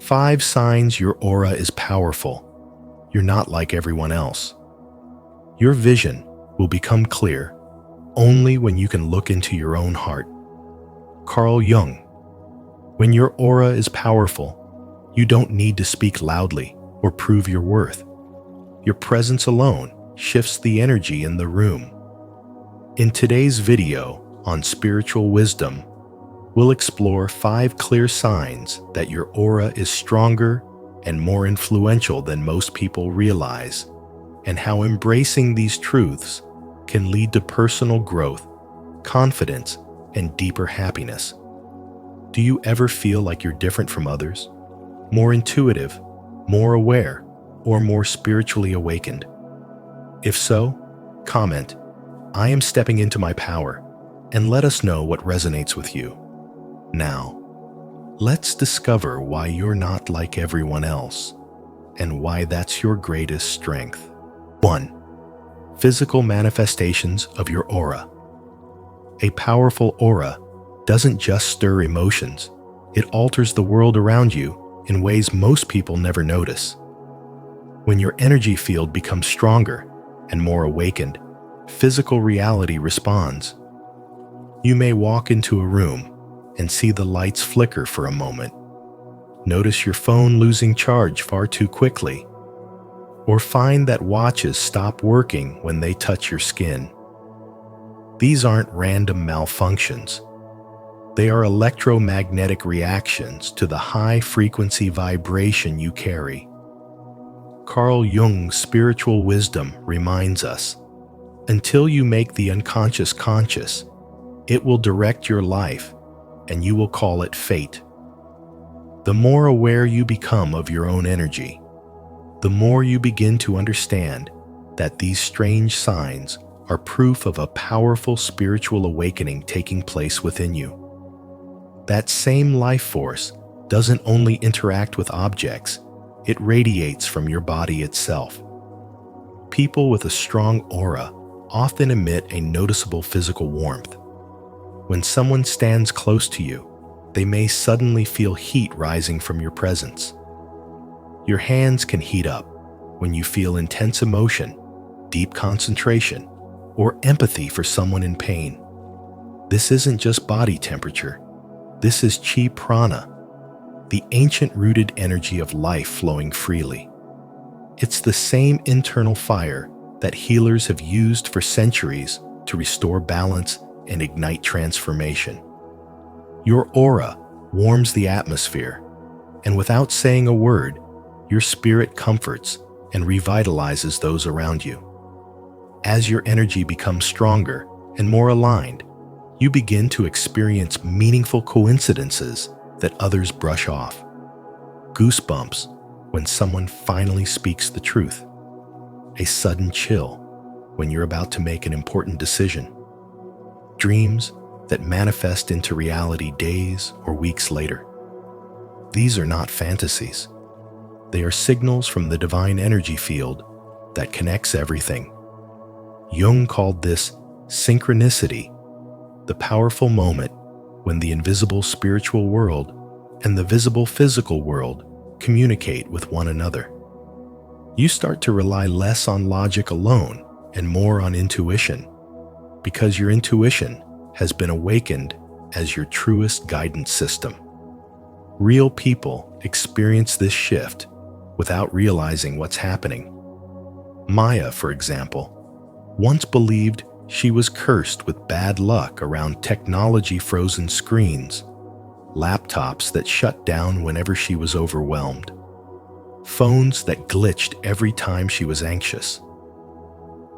5 signs your aura is powerful. You're not like everyone else. Your vision will become clear only when you can look into your own heart. Carl Jung. When your aura is powerful, you don't need to speak loudly or prove your worth. Your presence alone shifts the energy in the room. In today's video on spiritual wisdom, we'll explore 5 clear signs that your aura is stronger and more influential than most people realize, and how embracing these truths can lead to personal growth, confidence, and deeper happiness. Do you ever feel like you're different from others? More intuitive, more aware, or more spiritually awakened? If so, comment, "I am stepping into my power," and let us know what resonates with you. Now, let's discover why you're not like everyone else and why that's your greatest strength. 1. Physical manifestations of your aura. A powerful aura doesn't just stir emotions, it alters the world around you in ways most people never notice. When your energy field becomes stronger and more awakened, physical reality responds. You may walk into a room and see the lights flicker for a moment, notice your phone losing charge far too quickly, or find that watches stop working when they touch your skin. These aren't random malfunctions. They are electromagnetic reactions to the high-frequency vibration you carry. Carl Jung's spiritual wisdom reminds us, until you make the unconscious conscious, it will direct your life, and you will call it fate. The more aware you become of your own energy, the more you begin to understand that these strange signs are proof of a powerful spiritual awakening taking place within you. That same life force doesn't only interact with objects, it radiates from your body itself. People with a strong aura often emit a noticeable physical warmth. When someone stands close to you, they may suddenly feel heat rising from your presence. Your hands can heat up when you feel intense emotion, deep concentration, or empathy for someone in pain. This isn't just body temperature. This is chi prana, the ancient-rooted energy of life flowing freely. It's the same internal fire that healers have used for centuries to restore balance and ignite transformation. Your aura warms the atmosphere, and without saying a word, your spirit comforts and revitalizes those around you. As your energy becomes stronger and more aligned, you begin to experience meaningful coincidences that others brush off. Goosebumps when someone finally speaks the truth. A sudden chill when you're about to make an important decision. Dreams that manifest into reality days or weeks later. These are not fantasies. They are signals from the divine energy field that connects everything. Jung called this synchronicity, the powerful moment when the invisible spiritual world and the visible physical world communicate with one another. You start to rely less on logic alone and more on intuition, because your intuition has been awakened as your truest guidance system. Real people experience this shift without realizing what's happening. Maya, for example, once believed she was cursed with bad luck around technology-frozen screens, laptops that shut down whenever she was overwhelmed, phones that glitched every time she was anxious.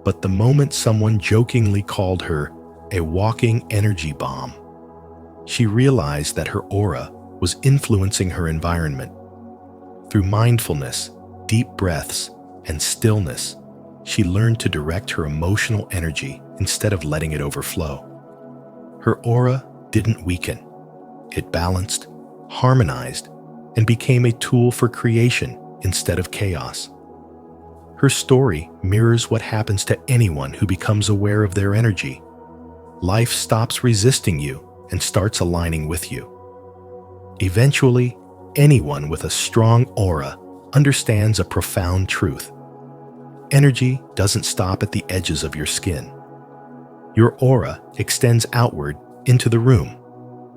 But the moment someone jokingly called her a walking energy bomb, she realized that her aura was influencing her environment. Through mindfulness, deep breaths, and stillness, she learned to direct her emotional energy instead of letting it overflow. Her aura didn't weaken. It balanced, harmonized, and became a tool for creation instead of chaos. Her story mirrors what happens to anyone who becomes aware of their energy. Life stops resisting you and starts aligning with you. Eventually, Anyone with a strong aura understands a profound truth. Energy doesn't stop at the edges of your skin. Your aura extends outward into the room,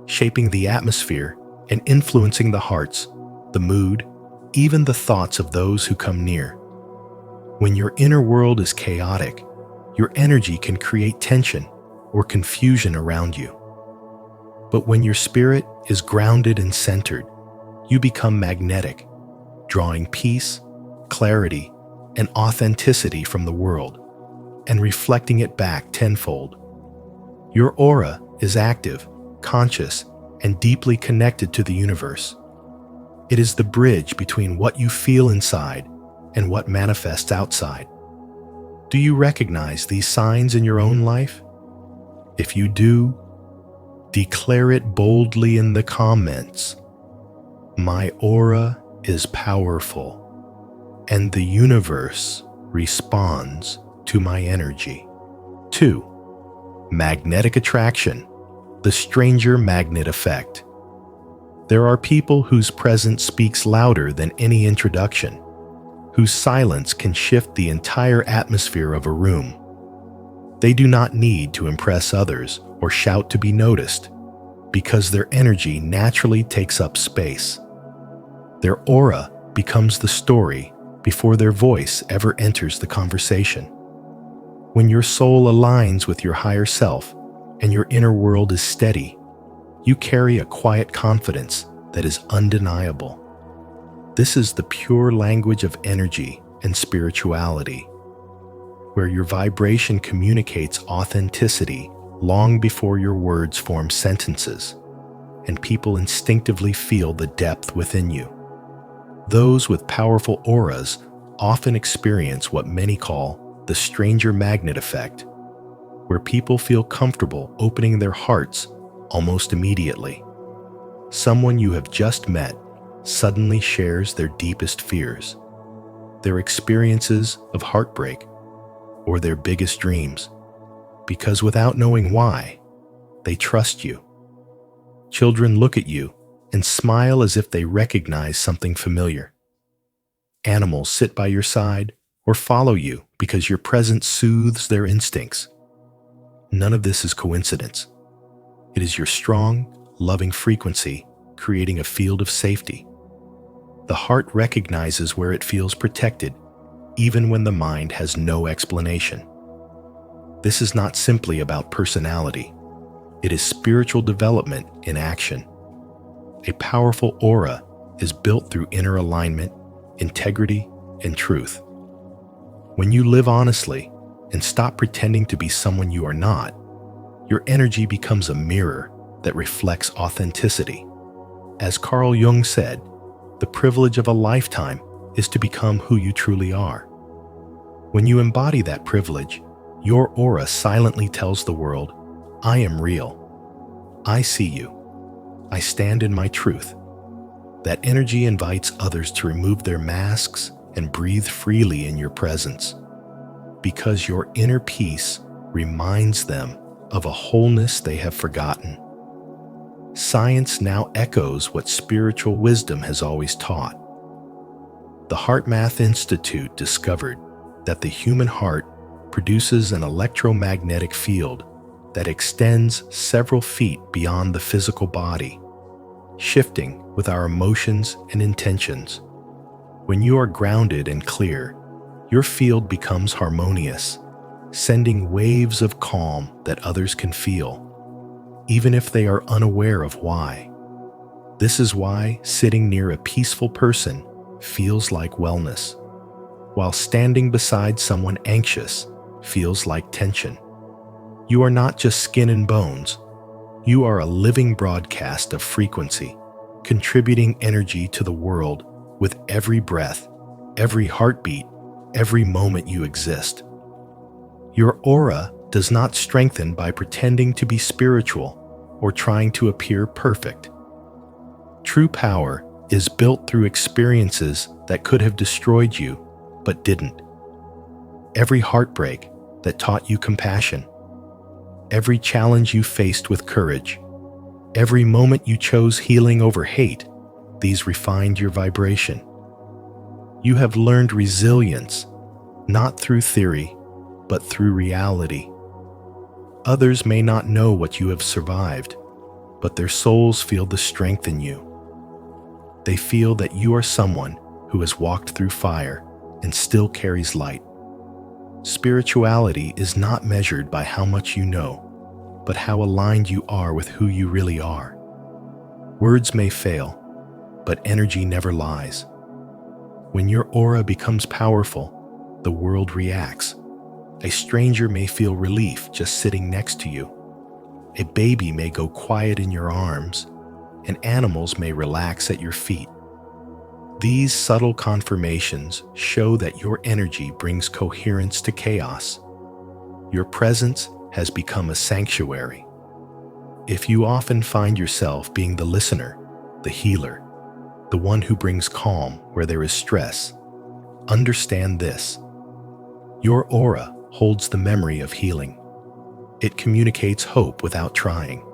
shaping the atmosphere and influencing the hearts, the mood, even the thoughts of those who come near. When your inner world is chaotic, your energy can create tension or confusion around you. But when your spirit is grounded and centered, you become magnetic, drawing peace, clarity, and authenticity from the world, and reflecting it back tenfold. Your aura is active, conscious, and deeply connected to the universe. It is the bridge between what you feel inside and what manifests outside. Do you recognize these signs in your own life? If you do, declare it boldly in the comments. My aura is powerful, and the universe responds to my energy. 2. Magnetic attraction, the stranger magnet effect. There are people whose presence speaks louder than any introduction, whose silence can shift the entire atmosphere of a room. They do not need to impress others or shout to be noticed, because their energy naturally takes up space. Their aura becomes the story before their voice ever enters the conversation. When your soul aligns with your higher self and your inner world is steady, you carry a quiet confidence that is undeniable. This is the pure language of energy and spirituality, where your vibration communicates authenticity long before your words form sentences, and people instinctively feel the depth within you. Those with powerful auras often experience what many call the stranger magnet effect, where people feel comfortable opening their hearts almost immediately. Someone you have just met suddenly shares their deepest fears, their experiences of heartbreak, or their biggest dreams, because without knowing why, they trust you. Children look at you and smile as if they recognize something familiar. Animals sit by your side or follow you because your presence soothes their instincts. None of this is coincidence. It is your strong, loving frequency creating a field of safety. The heart recognizes where it feels protected, even when the mind has no explanation. This is not simply about personality. It is spiritual development in action. A powerful aura is built through inner alignment, integrity, and truth. When you live honestly and stop pretending to be someone you are not, your energy becomes a mirror that reflects authenticity. As Carl Jung said, the privilege of a lifetime is to become who you truly are. When you embody that privilege, your aura silently tells the world, I am real. I see you. I stand in my truth. That energy invites others to remove their masks and breathe freely in your presence, because your inner peace reminds them of a wholeness they have forgotten. Science now echoes what spiritual wisdom has always taught. The HeartMath Institute discovered that the human heart produces an electromagnetic field that extends several feet beyond the physical body, shifting with our emotions and intentions. When you are grounded and clear, your field becomes harmonious, sending waves of calm that others can feel, even if they are unaware of why. This is why sitting near a peaceful person feels like wellness, while standing beside someone anxious feels like tension. You are not just skin and bones. You are a living broadcast of frequency, contributing energy to the world with every breath, every heartbeat, every moment you exist. Your aura does not strengthen by pretending to be spiritual or trying to appear perfect. True power is built through experiences that could have destroyed you, but didn't. Every heartbreak that taught you compassion, every challenge you faced with courage, every moment you chose healing over hate, these refined your vibration. You have learned resilience, not through theory, but through reality. Others may not know what you have survived, but their souls feel the strength in you. They feel that you are someone who has walked through fire and still carries light. Spirituality is not measured by how much you know, but how aligned you are with who you really are. Words may fail, but energy never lies. When your aura becomes powerful, the world reacts. A stranger may feel relief just sitting next to you. A baby may go quiet in your arms, and animals may relax at your feet. These subtle confirmations show that your energy brings coherence to chaos. Your presence has become a sanctuary. If you often find yourself being the listener, the healer, the one who brings calm where there is stress, understand this. Your aura holds the memory of healing. It communicates hope without trying.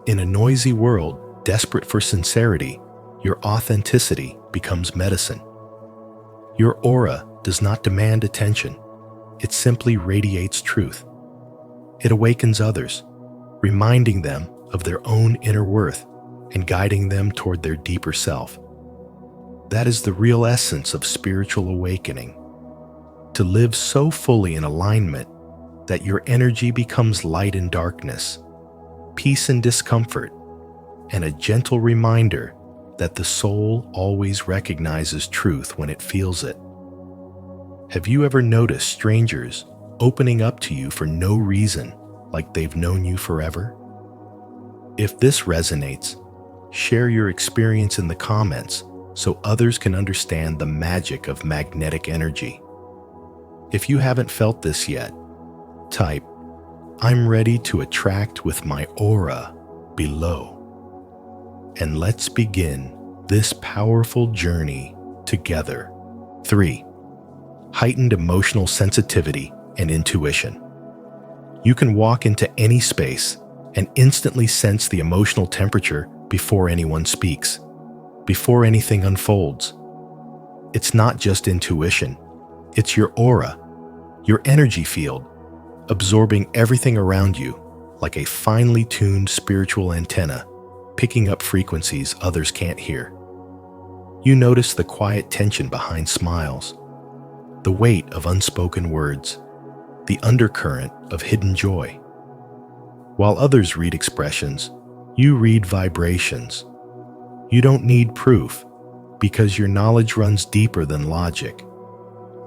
In a noisy world desperate for sincerity, your authenticity becomes medicine. Your aura does not demand attention. It simply radiates truth. It awakens others, reminding them of their own inner worth and guiding them toward their deeper self. That is the real essence of spiritual awakening. To live so fully in alignment that your energy becomes light in darkness, peace in discomfort, and a gentle reminder that the soul always recognizes truth when it feels it. Have you ever noticed strangers opening up to you for no reason, like they've known you forever? If this resonates, share your experience in the comments so others can understand the magic of magnetic energy. If you haven't felt this yet, type, "I'm ready to attract with my aura" below. And let's begin this powerful journey together. 3. Heightened emotional sensitivity and intuition. You can walk into any space and instantly sense the emotional temperature before anyone speaks, before anything unfolds. It's not just intuition, it's your aura, your energy field, absorbing everything around you like a finely tuned spiritual antenna, picking up frequencies others can't hear. You notice the quiet tension behind smiles, the weight of unspoken words, the undercurrent of hidden joy. While others read expressions, you read vibrations. You don't need proof because your knowledge runs deeper than logic.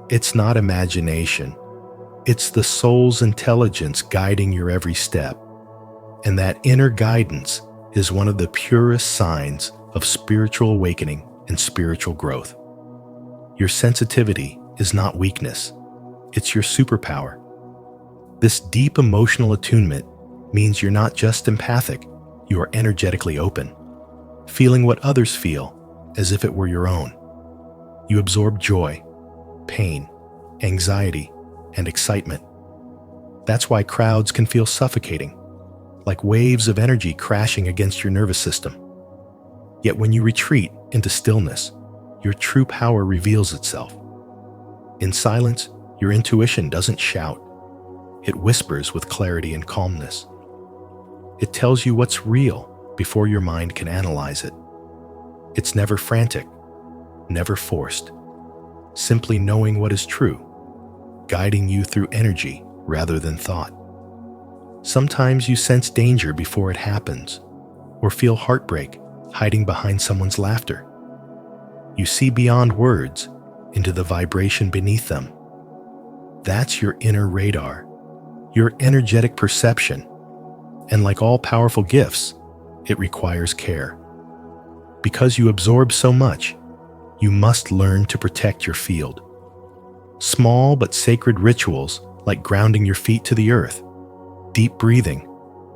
It's not imagination. It's the soul's intelligence guiding your every step. And that inner guidance is one of the purest signs of spiritual awakening and spiritual growth. Your sensitivity is not weakness. It's your superpower. This deep emotional attunement means you're not just empathic, you are energetically open, feeling what others feel as if it were your own. You absorb joy, pain, anxiety, and excitement. That's why crowds can feel suffocating, like waves of energy crashing against your nervous system. Yet when you retreat into stillness, your true power reveals itself. In silence, your intuition doesn't shout. It whispers with clarity and calmness. It tells you what's real before your mind can analyze it. It's never frantic, never forced, simply knowing what is true, guiding you through energy rather than thought. Sometimes you sense danger before it happens, or feel heartbreak hiding behind someone's laughter. You see beyond words into the vibration beneath them. That's your inner radar, your energetic perception. And like all powerful gifts, it requires care. Because you absorb so much, you must learn to protect your field. Small but sacred rituals like grounding your feet to the earth, deep breathing,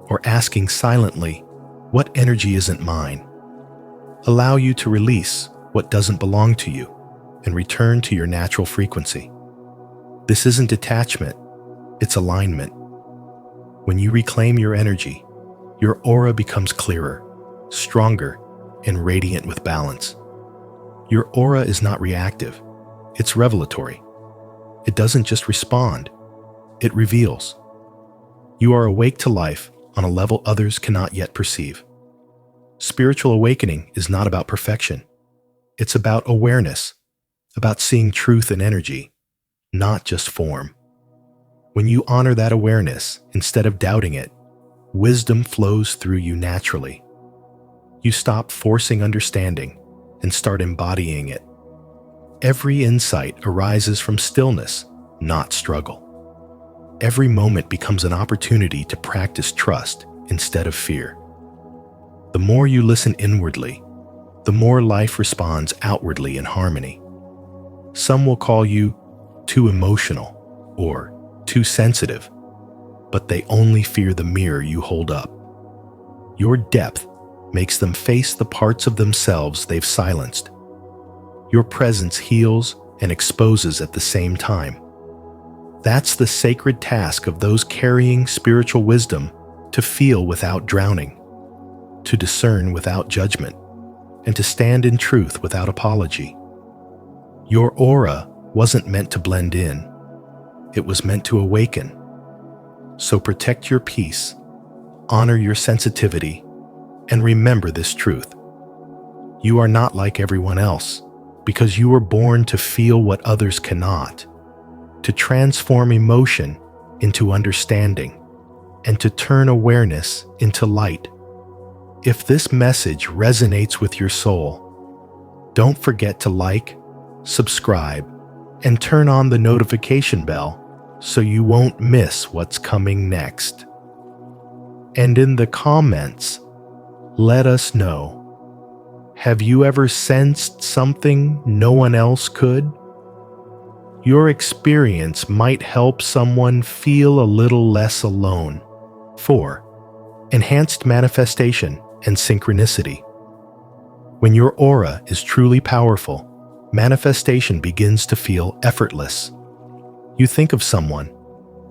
or asking silently, "What energy isn't mine?" allow you to release what doesn't belong to you and return to your natural frequency. This isn't detachment, it's alignment. When you reclaim your energy, your aura becomes clearer, stronger, and radiant with balance. Your aura is not reactive, it's revelatory. It doesn't just respond, it reveals. You are awake to life on a level others cannot yet perceive. Spiritual awakening is not about perfection. It's about awareness, about seeing truth and energy, not just form. When you honor that awareness instead of doubting it, wisdom flows through you naturally. You stop forcing understanding and start embodying it. Every insight arises from stillness, not struggle. Every moment becomes an opportunity to practice trust instead of fear. The more you listen inwardly, the more life responds outwardly in harmony. Some will call you too emotional or too sensitive, but they only fear the mirror you hold up. Your depth makes them face the parts of themselves they've silenced. Your presence heals and exposes at the same time. That's the sacred task of those carrying spiritual wisdom: to feel without drowning, to discern without judgment, and to stand in truth without apology. Your aura wasn't meant to blend in. It was meant to awaken. So protect your peace, honor your sensitivity, and remember this truth. You are not like everyone else because you were born to feel what others cannot, to transform emotion into understanding, and to turn awareness into light. If this message resonates with your soul, don't forget to like, subscribe, and turn on the notification bell so you won't miss what's coming next. And in the comments, let us know, have you ever sensed something no one else could? Your experience might help someone feel a little less alone. 4. Enhanced manifestation and synchronicity. When your aura is truly powerful, manifestation begins to feel effortless. You think of someone,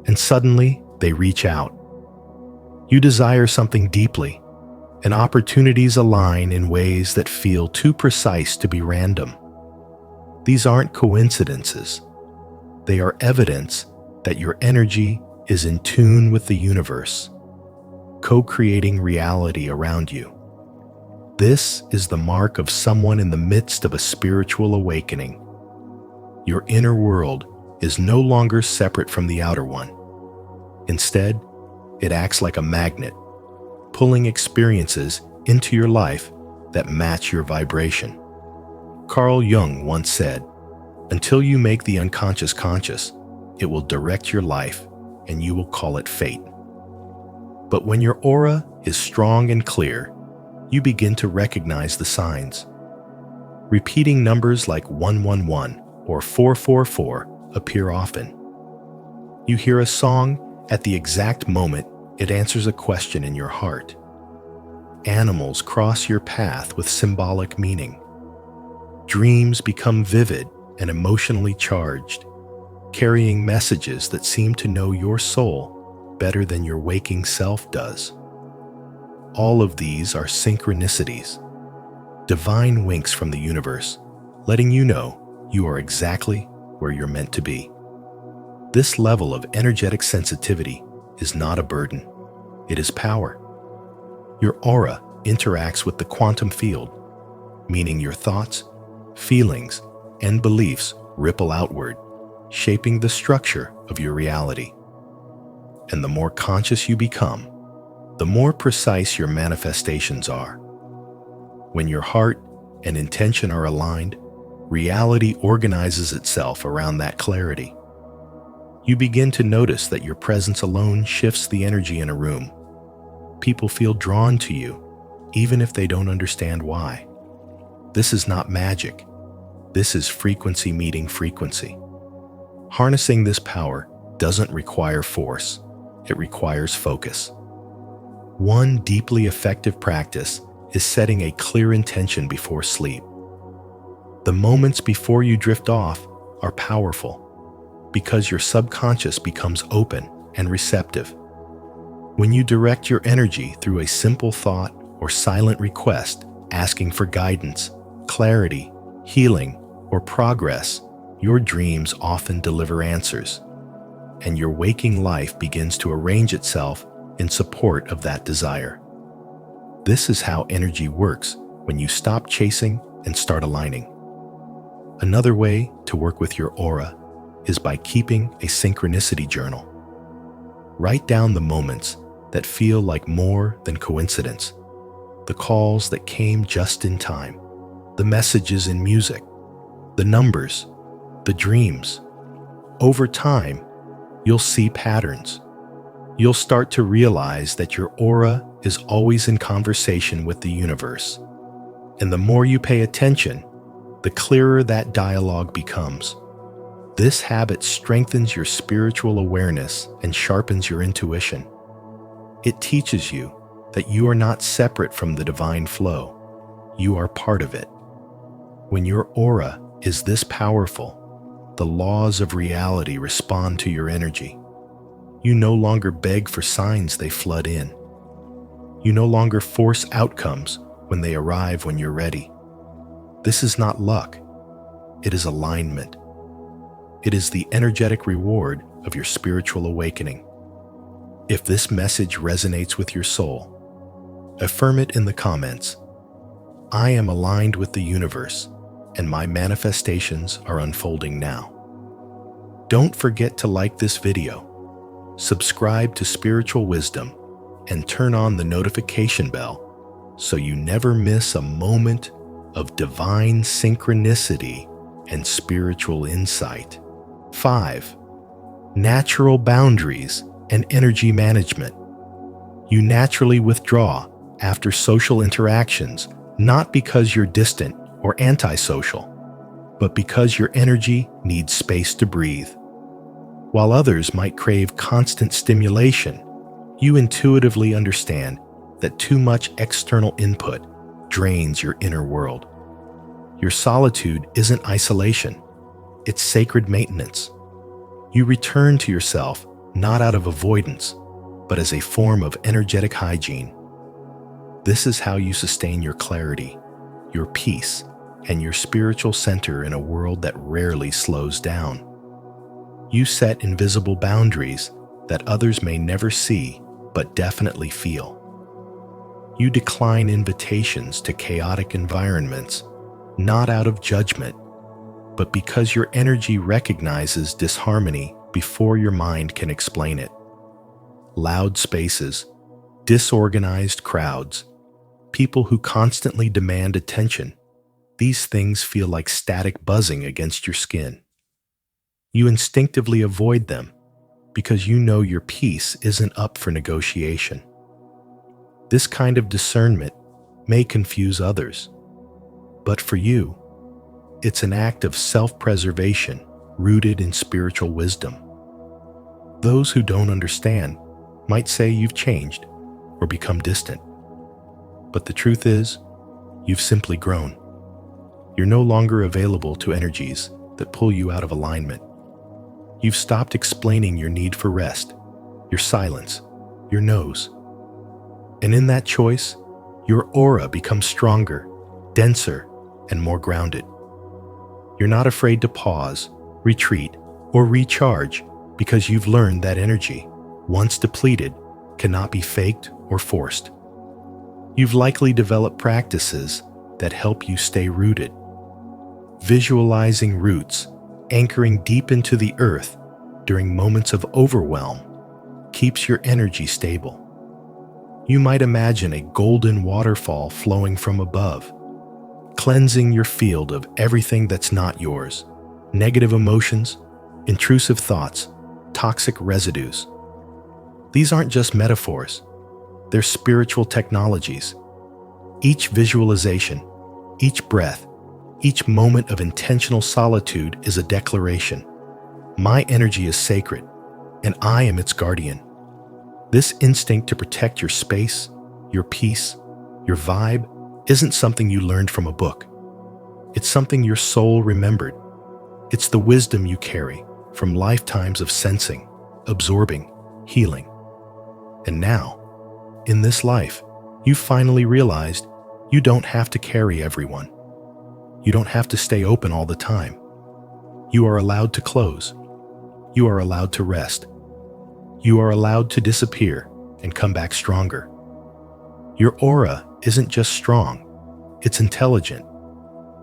and suddenly they reach out. You desire something deeply, and opportunities align in ways that feel too precise to be random. These aren't coincidences. They are evidence that your energy is in tune with the universe, co-creating reality around you. This is the mark of someone in the midst of a spiritual awakening. Your inner world is no longer separate from the outer one. Instead, it acts like a magnet, pulling experiences into your life that match your vibration. Carl Jung once said, "Until you make the unconscious conscious, it will direct your life and you will call it fate." But when your aura is strong and clear, you begin to recognize the signs. Repeating numbers like 111 or 444 appear often. You hear a song at the exact moment it answers a question in your heart. Animals cross your path with symbolic meaning. Dreams become vivid and emotionally charged, carrying messages that seem to know your soul better than your waking self does. All of these are synchronicities, divine winks from the universe, letting you know you are exactly where you're meant to be. This level of energetic sensitivity is not a burden, it is power. Your aura interacts with the quantum field, meaning your thoughts, feelings, and beliefs ripple outward, shaping the structure of your reality. And the more conscious you become, the more precise your manifestations are. When your heart and intention are aligned, reality organizes itself around that clarity. You begin to notice that your presence alone shifts the energy in a room. People feel drawn to you, even if they don't understand why. This is not magic. This is frequency meeting frequency. Harnessing this power doesn't require force. It requires focus. One deeply effective practice is setting a clear intention before sleep. The moments before you drift off are powerful because your subconscious becomes open and receptive. When you direct your energy through a simple thought or silent request, asking for guidance, clarity, healing, or progress, your dreams often deliver answers, and your waking life begins to arrange itself in support of that desire. This is how energy works when you stop chasing and start aligning. Another way to work with your aura is by keeping a synchronicity journal. Write down the moments that feel like more than coincidence, the calls that came just in time, the messages in music, the numbers, the dreams. Over time, you'll see patterns. You'll start to realize that your aura is always in conversation with the universe. And the more you pay attention, the clearer that dialogue becomes. This habit strengthens your spiritual awareness and sharpens your intuition. It teaches you that you are not separate from the divine flow. You are part of it. When your aura is this powerful, the laws of reality respond to your energy. You no longer beg for signs, they flood in. You no longer force outcomes when they arrive when you're ready. This is not luck. It is alignment. It is the energetic reward of your spiritual awakening. If this message resonates with your soul, affirm it in the comments. I am aligned with the universe, and my manifestations are unfolding now. Don't forget to like this video, subscribe to Spiritual Wisdom, and turn on the notification bell so you never miss a moment of divine synchronicity and spiritual insight. 5. Natural boundaries and energy management. You naturally withdraw after social interactions, not because you're distant or antisocial, but because your energy needs space to breathe. While others might crave constant stimulation, you intuitively understand that too much external input drains your inner world. Your solitude isn't isolation, it's sacred maintenance. You return to yourself not out of avoidance, but as a form of energetic hygiene. This is how you sustain your clarity, your peace, and your spiritual center in a world that rarely slows down. You set invisible boundaries that others may never see, but definitely feel. You decline invitations to chaotic environments, not out of judgment, but because your energy recognizes disharmony before your mind can explain it. Loud spaces, disorganized crowds, people who constantly demand attention, these things feel like static buzzing against your skin. You instinctively avoid them because you know your peace isn't up for negotiation. This kind of discernment may confuse others, but for you, it's an act of self-preservation rooted in spiritual wisdom. Those who don't understand might say you've changed or become distant. But the truth is, you've simply grown. You're no longer available to energies that pull you out of alignment. You've stopped explaining your need for rest, your silence, your no's. And in that choice, your aura becomes stronger, denser, and more grounded. You're not afraid to pause, retreat, or recharge because you've learned that energy, once depleted, cannot be faked or forced. You've likely developed practices that help you stay rooted. Visualizing roots, anchoring deep into the earth during moments of overwhelm, keeps your energy stable. You might imagine a golden waterfall flowing from above, cleansing your field of everything that's not yours, negative emotions, intrusive thoughts, toxic residues. These aren't just metaphors, they're spiritual technologies. Each visualization, each breath, each moment of intentional solitude is a declaration. My energy is sacred, and I am its guardian. This instinct to protect your space, your peace, your vibe isn't something you learned from a book. It's something your soul remembered. It's the wisdom you carry from lifetimes of sensing, absorbing, healing. And now, in this life, you finally realized You don't have to carry everyone. You don't have to stay open all the time. You are allowed to close. You are allowed to rest. You are allowed to disappear and come back stronger. Your aura isn't just strong, it's intelligent.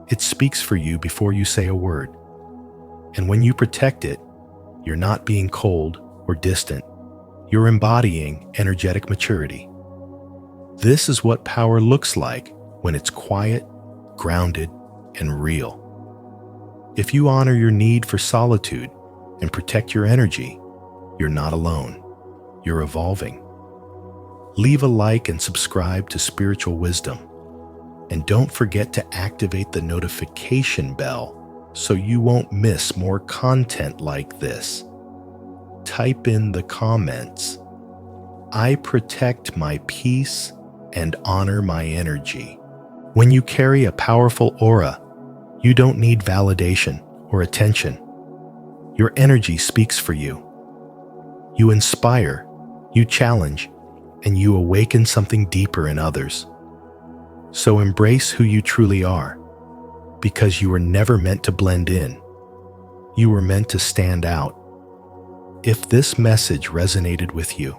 It speaks for you before you say a word. And when you protect it, you're not being cold or distant. You're embodying energetic maturity. This is what power looks like when it's quiet, grounded, and real. If you honor your need for solitude and protect your energy, you're not alone. You're evolving. Leave a like and subscribe to Spiritual Wisdom. And don't forget to activate the notification bell so you won't miss more content like this. Type in the comments, "I protect my peace and honor my energy." When you carry a powerful aura, you don't need validation or attention. Your energy speaks for you. You inspire, you challenge, and you awaken something deeper in others. So embrace who you truly are, because you were never meant to blend in. You were meant to stand out. If this message resonated with you,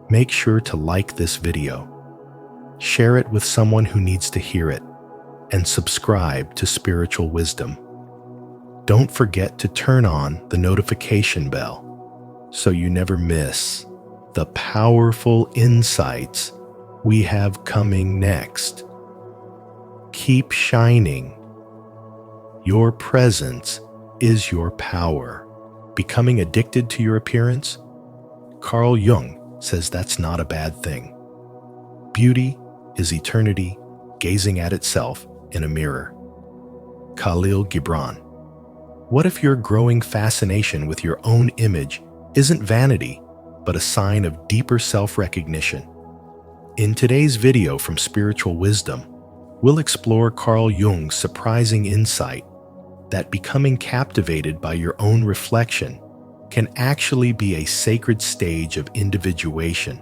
make sure to like this video, share it with someone who needs to hear it, and subscribe to Spiritual Wisdom. Don't forget to turn on the notification bell so you never miss the powerful insights we have coming next. Keep shining. Your presence is your power. Becoming addicted to your appearance? Carl Jung says that's not a bad thing. Beauty is eternity gazing at itself in a mirror. Khalil Gibran. What if your growing fascination with your own image isn't vanity, but a sign of deeper self-recognition? In today's video from Spiritual Wisdom, we'll explore Carl Jung's surprising insight that becoming captivated by your own reflection can actually be a sacred stage of individuation,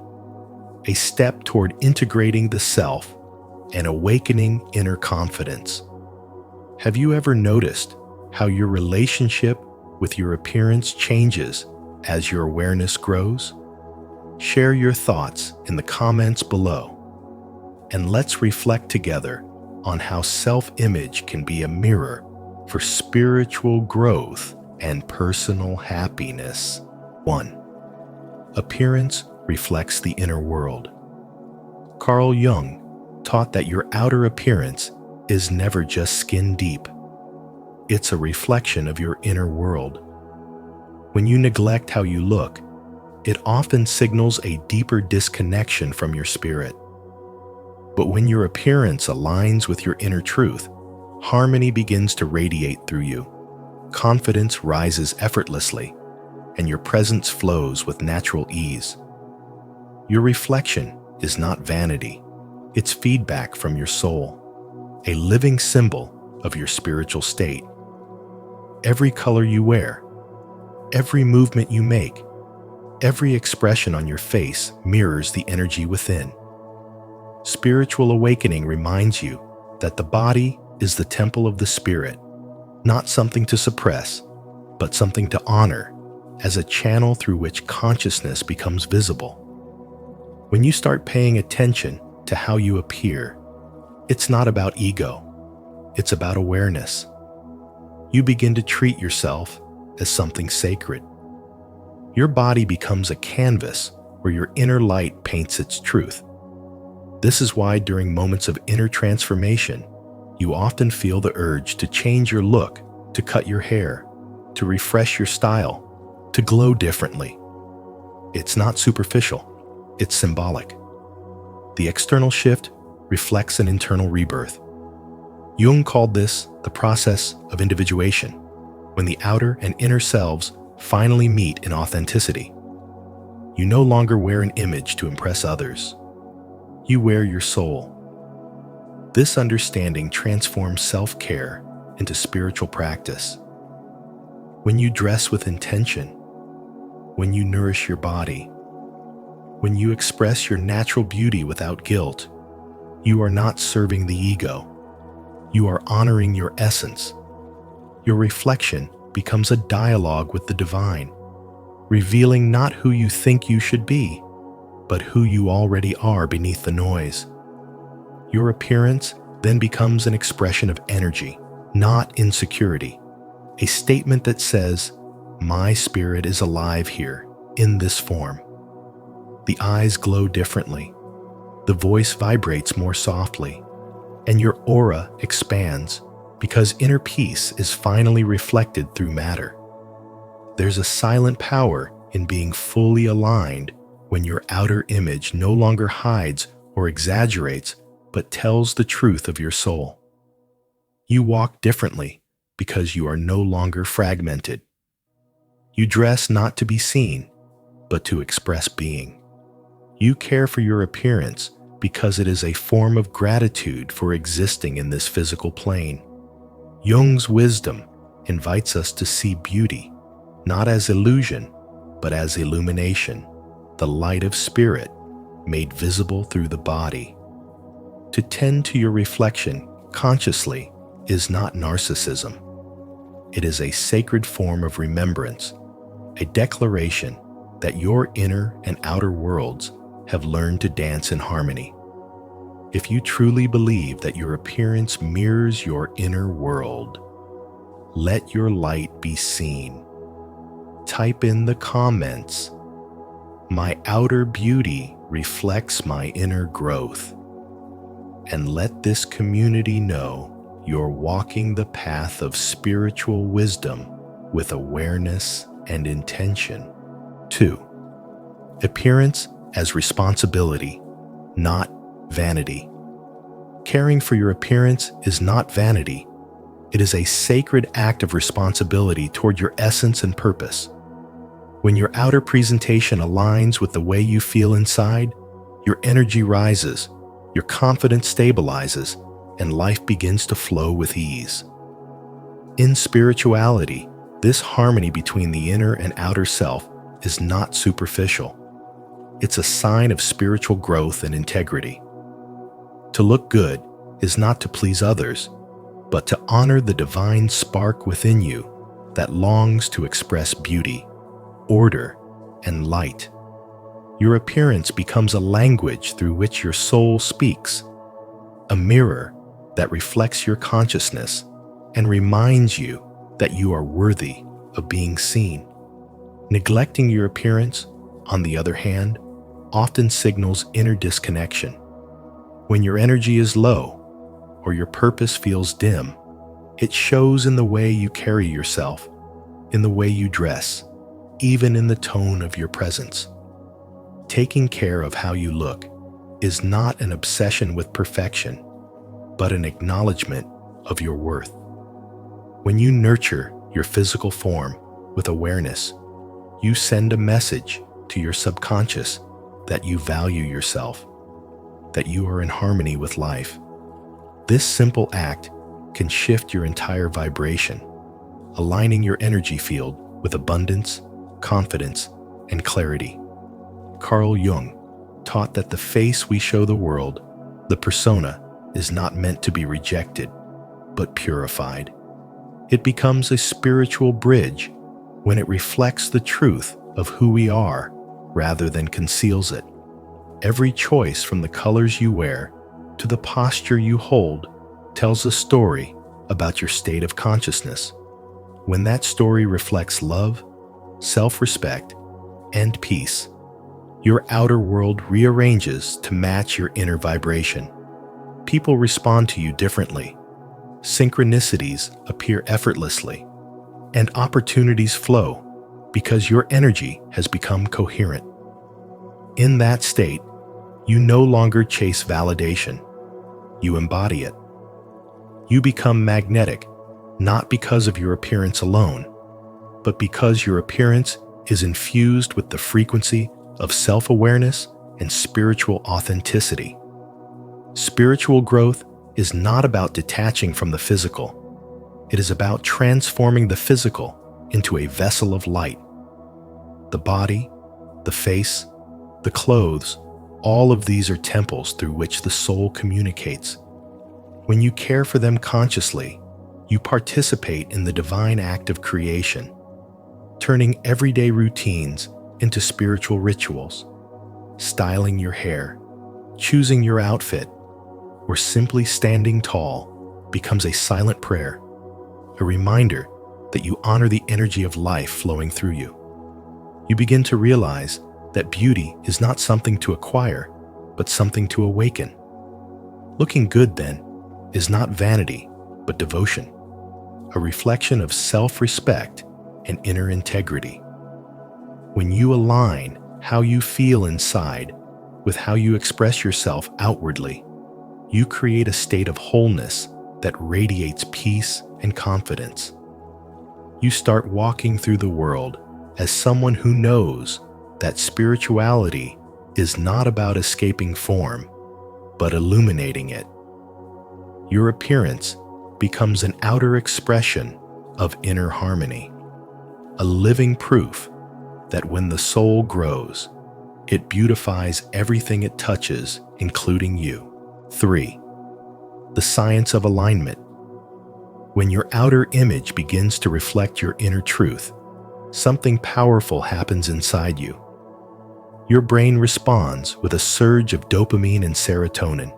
a step toward integrating the self and awakening inner confidence. Have you ever noticed how your relationship with your appearance changes as your awareness grows? Share your thoughts in the comments below, and let's reflect together on how self-image can be a mirror for spiritual growth and personal happiness. 1. Appearance reflects the inner world. Carl Jung taught that your outer appearance is never just skin deep. It's a reflection of your inner world. When you neglect how you look, it often signals a deeper disconnection from your spirit. But when your appearance aligns with your inner truth, harmony begins to radiate through you. Confidence rises effortlessly, and your presence flows with natural ease. Your reflection is not vanity. It's feedback from your soul, a living symbol of your spiritual state. Every color you wear, every movement you make, every expression on your face mirrors the energy within. Spiritual awakening reminds you that the body is the temple of the spirit, not something to suppress, but something to honor as a channel through which consciousness becomes visible. When you start paying attention to how you appear, it's not about ego, it's about awareness. You begin to treat yourself as something sacred. Your body becomes a canvas where your inner light paints its truth. This is why during moments of inner transformation, you often feel the urge to change your look, to cut your hair, to refresh your style, to glow differently. It's not superficial, it's symbolic. The external shift reflects an internal rebirth. Jung called this the process of individuation, when the outer and inner selves finally meet in authenticity. You no longer wear an image to impress others. You wear your soul. This understanding transforms self-care into spiritual practice. When you dress with intention, when you nourish your body, when you express your natural beauty without guilt, You are not serving the ego. You are honoring your essence. Your reflection becomes a dialogue with the divine, revealing not who you think you should be, but who you already are beneath the noise. Your appearance then becomes an expression of energy, not insecurity, a statement that says, "My spirit is alive here, in this form." The eyes glow differently, the voice vibrates more softly, and your aura expands because inner peace is finally reflected through matter. There's a silent power in being fully aligned when your outer image no longer hides or exaggerates, but tells the truth of your soul. You walk differently because you are no longer fragmented. You dress not to be seen, but to express being. You care for your appearance because it is a form of gratitude for existing in this physical plane. Jung's wisdom invites us to see beauty, not as illusion, but as illumination, the light of spirit made visible through the body. To tend to your reflection consciously is not narcissism. It is a sacred form of remembrance, a declaration that your inner and outer worlds have learned to dance in harmony. If you truly believe that your appearance mirrors your inner world, let your light be seen. Type in the comments, "My outer beauty reflects my inner growth." And let this community know you're walking the path of spiritual wisdom with awareness and intention. 2. Appearance as responsibility, not vanity. Caring for your appearance is not vanity. It is a sacred act of responsibility toward your essence and purpose. When your outer presentation aligns with the way you feel inside, your energy rises, your confidence stabilizes, and life begins to flow with ease. In spirituality, this harmony between the inner and outer self is not superficial. It's a sign of spiritual growth and integrity. To look good is not to please others, but to honor the divine spark within you that longs to express beauty, order, and light. Your appearance becomes a language through which your soul speaks, a mirror that reflects your consciousness and reminds you that you are worthy of being seen. Neglecting your appearance, on the other hand, often signals inner disconnection. When your energy is low or your purpose feels dim, it shows in the way you carry yourself, in the way you dress, even in the tone of your presence. Taking care of how you look is not an obsession with perfection, but an acknowledgement of your worth. When you nurture your physical form with awareness, you send a message to your subconscious that you value yourself, that you are in harmony with life. This simple act can shift your entire vibration, aligning your energy field with abundance, confidence, and clarity. Carl Jung taught that the face we show the world, the persona, is not meant to be rejected, but purified. It becomes a spiritual bridge when it reflects the truth of who we are rather than conceals it. Every choice, from the colors you wear to the posture you hold, tells a story about your state of consciousness. When that story reflects love, self-respect, and peace, your outer world rearranges to match your inner vibration. People respond to you differently. Synchronicities appear effortlessly, and opportunities flow because your energy has become coherent. In that state, you no longer chase validation. You embody it. You become magnetic, not because of your appearance alone, but because your appearance is infused with the frequency of self-awareness and spiritual authenticity. Spiritual growth is not about detaching from the physical. It is about transforming the physical into a vessel of light. The body, the face, the clothes All of these are temples through which the soul communicates. When you care for them consciously, you participate in the divine act of creation, turning everyday routines into spiritual rituals. Styling your hair, choosing your outfit, or simply standing tall becomes a silent prayer, a reminder that you honor the energy of life flowing through you. You begin to realize that beauty is not something to acquire, but something to awaken. Looking good, then, is not vanity, but devotion, a reflection of self-respect and inner integrity. When you align how you feel inside with how you express yourself outwardly, you create a state of wholeness that radiates peace and confidence. You start walking through the world as someone who knows that spirituality is not about escaping form, but illuminating it. Your appearance becomes an outer expression of inner harmony, a living proof that when the soul grows, it beautifies everything it touches, including you. 3. The science of alignment. When your outer image begins to reflect your inner truth, something powerful happens inside you. Your brain responds with a surge of dopamine and serotonin,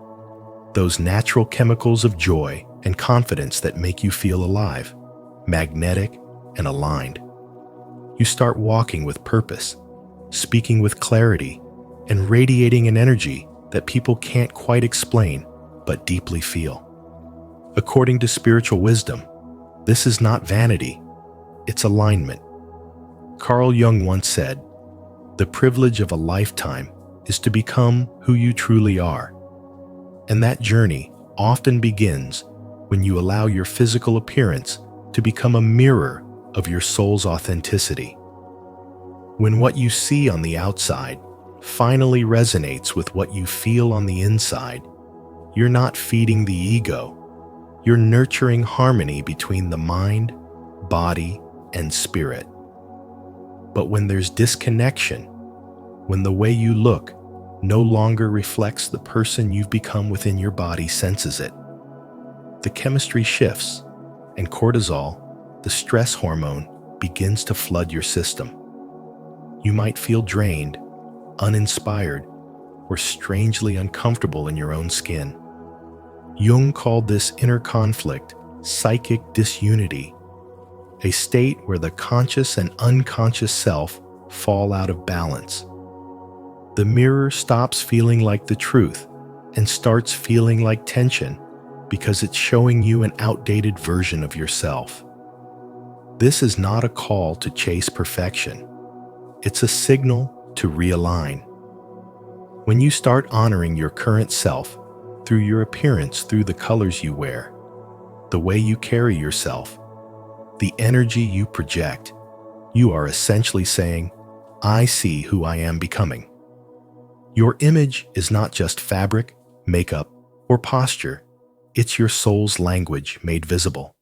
those natural chemicals of joy and confidence that make you feel alive, magnetic, and aligned. You start walking with purpose, speaking with clarity, and radiating an energy that people can't quite explain but deeply feel. According to spiritual wisdom, this is not vanity, it's alignment. Carl Jung once said, "The privilege of a lifetime is to become who you truly are." And that journey often begins when you allow your physical appearance to become a mirror of your soul's authenticity. When what you see on the outside finally resonates with what you feel on the inside, you're not feeding the ego, you're nurturing harmony between the mind, body, and spirit. But when there's disconnection, when the way you look no longer reflects the person you've become within your body senses it, the chemistry shifts, and cortisol, the stress hormone, begins to flood your system. You might feel drained, uninspired, or strangely uncomfortable in your own skin. Jung called this inner conflict psychic disunity, a state where the conscious and unconscious self fall out of balance. The mirror stops feeling like the truth and starts feeling like tension because it's showing you an outdated version of yourself. This is not a call to chase perfection. It's a signal to realign. When you start honoring your current self through your appearance, through the colors you wear, the way you carry yourself, the energy you project, you are essentially saying, "I see who I am becoming." Your image is not just fabric, makeup, or posture. It's your soul's language made visible.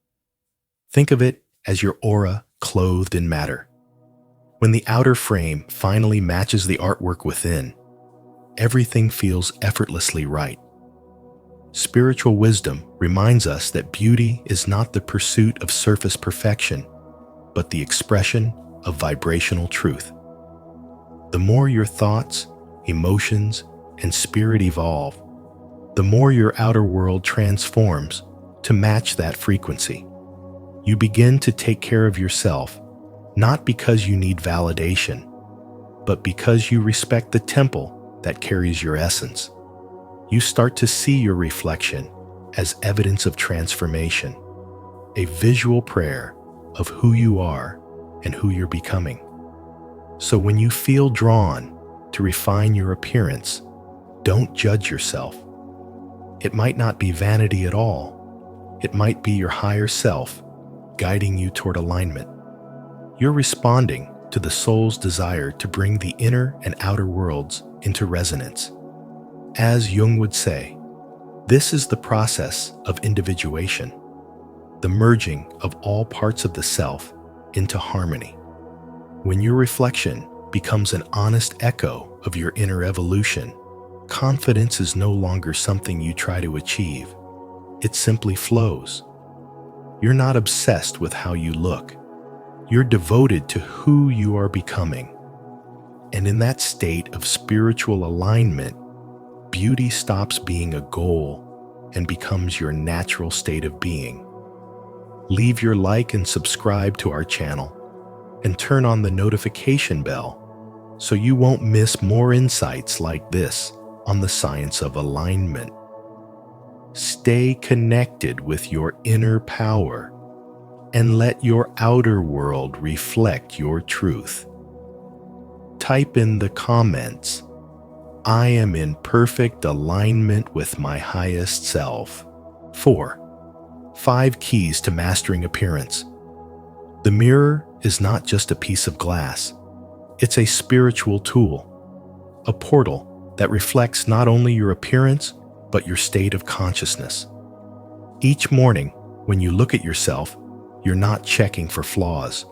Think of it as your aura clothed in matter. When the outer frame finally matches the artwork within, everything feels effortlessly right. Spiritual wisdom reminds us that beauty is not the pursuit of surface perfection, but the expression of vibrational truth. The more your thoughts, emotions, and spirit evolve, the more your outer world transforms to match that frequency. You begin to take care of yourself, not because you need validation, but because you respect the temple that carries your essence. You start to see your reflection as evidence of transformation, a visual prayer of who you are and who you're becoming. So when you feel drawn to refine your appearance, don't judge yourself. It might not be vanity at all. It might be your higher self guiding you toward alignment. You're responding to the soul's desire to bring the inner and outer worlds into resonance. As Jung would say, this is the process of individuation, the merging of all parts of the self into harmony. When your reflection becomes an honest echo of your inner evolution, Confidence is no longer something you try to achieve. It simply flows. You're not obsessed with how you look. You're devoted to who you are becoming. And in that state of spiritual alignment, beauty stops being a goal and becomes your natural state of being. Leave your like and subscribe to our channel, and turn on the notification bell so you won't miss more insights like this on the science of alignment. Stay connected with your inner power and let your outer world reflect your truth. Type in the comments, "I am in perfect alignment with my highest self." 4. 5 keys to mastering appearance. The mirror is not just a piece of glass. It's a spiritual tool, a portal that reflects not only your appearance, but your state of consciousness. Each morning, when you look at yourself, you're not checking for flaws.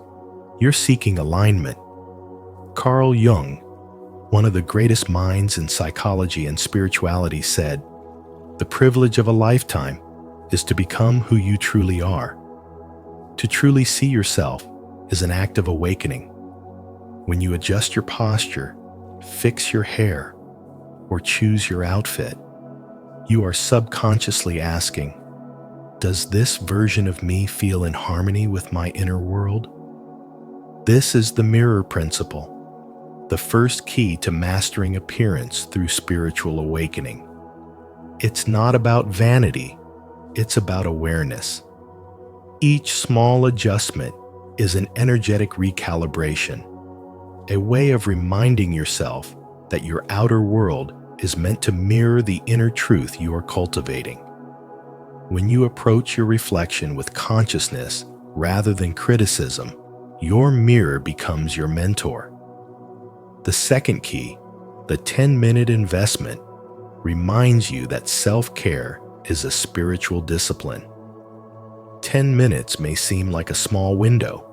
You're seeking alignment. Carl Jung, one of the greatest minds in psychology and spirituality, said, "The privilege of a lifetime is to become who you truly are." To truly see yourself is an act of awakening. When you adjust your posture, fix your hair, or choose your outfit, you are subconsciously asking, "Does this version of me feel in harmony with my inner world?" This is the mirror principle, the first key to mastering appearance through spiritual awakening. It's not about vanity, it's about awareness. Each small adjustment is an energetic recalibration, a way of reminding yourself that your outer world is meant to mirror the inner truth you are cultivating. When you approach your reflection with consciousness rather than criticism, your mirror becomes your mentor. The second key, the 10-minute investment, reminds you that self-care is a spiritual discipline. 10 minutes may seem like a small window,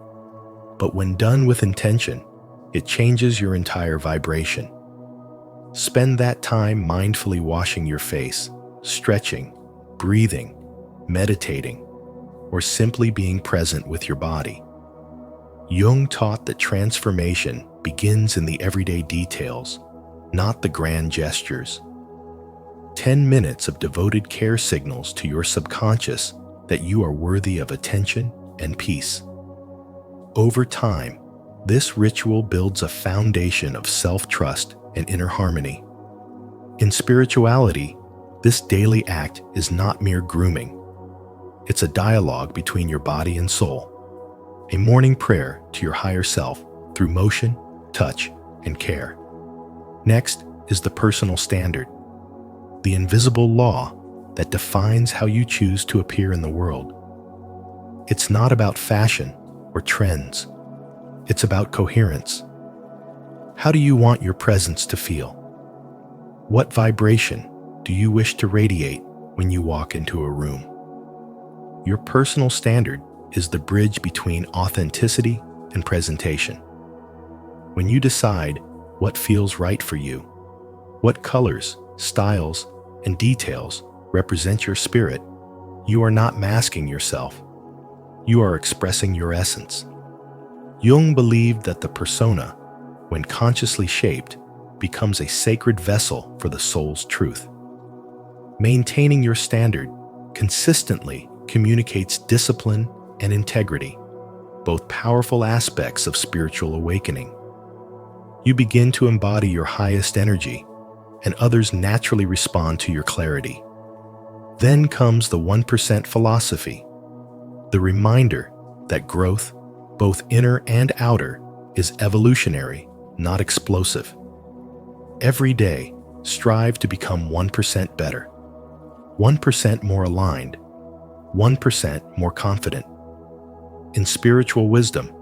but when done with intention, it changes your entire vibration. Spend that time mindfully washing your face, stretching, breathing, meditating, or simply being present with your body. Jung taught that transformation begins in the everyday details, not the grand gestures. 10 minutes of devoted care signals to your subconscious that you are worthy of attention and peace. Over time, this ritual builds a foundation of self-trust and inner harmony. In spirituality, this daily act is not mere grooming. It's a dialogue between your body and soul, a morning prayer to your higher self through motion, touch, and care. Next is the personal standard, the invisible law that defines how you choose to appear in the world. It's not about fashion or trends. It's about coherence. How do you want your presence to feel? What vibration do you wish to radiate when you walk into a room? Your personal standard is the bridge between authenticity and presentation. When you decide what feels right for you, what colors, styles, and details represent your spirit, you are not masking yourself. You are expressing your essence. Jung believed that the persona, when consciously shaped, becomes a sacred vessel for the soul's truth. Maintaining your standard consistently communicates discipline and integrity, both powerful aspects of spiritual awakening. You begin to embody your highest energy, and others naturally respond to your clarity. Then comes the 1% philosophy, the reminder that growth, both inner and outer, is evolutionary, not explosive. Every day, strive to become 1% better, 1% more aligned, 1% more confident. In spiritual wisdom,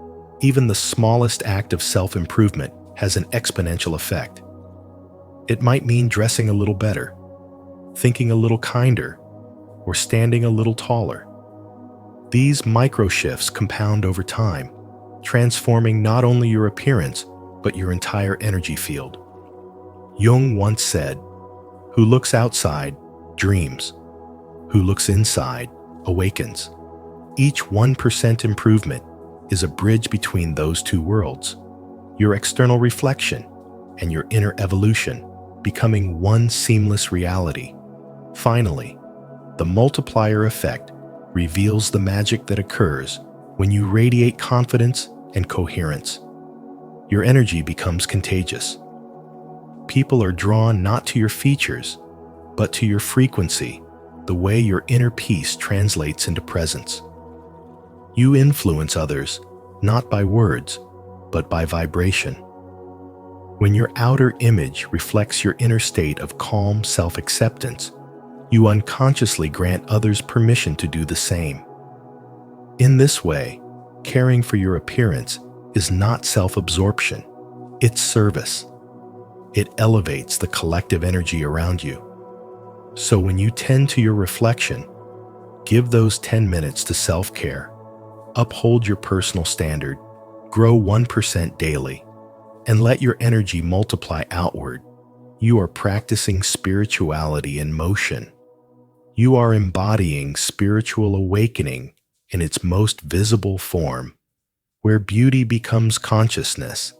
even the smallest act of self-improvement has an exponential effect. It might mean dressing a little better, thinking a little kinder, or standing a little taller. These micro shifts compound over time, transforming not only your appearance, but your entire energy field. Jung once said, Who looks outside dreams. Who looks inside awakens. Each 1% improvement is a bridge between those two worlds, your external reflection and your inner evolution becoming one seamless reality. Finally, the multiplier effect reveals the magic that occurs when you radiate confidence and coherence. Your energy becomes contagious. People are drawn not to your features, but to your frequency, the way your inner peace translates into presence. You influence others not by words, but by vibration. When your outer image reflects your inner state of calm self-acceptance, you unconsciously grant others permission to do the same. In this way, caring for your appearance is not self-absorption, it's service. It elevates the collective energy around you. So when you tend to your reflection, give those 10 minutes to self-care, uphold your personal standard, grow 1% daily, and let your energy multiply outward. You are practicing spirituality in motion. You are embodying spiritual awakening in its most visible form, where beauty becomes consciousness,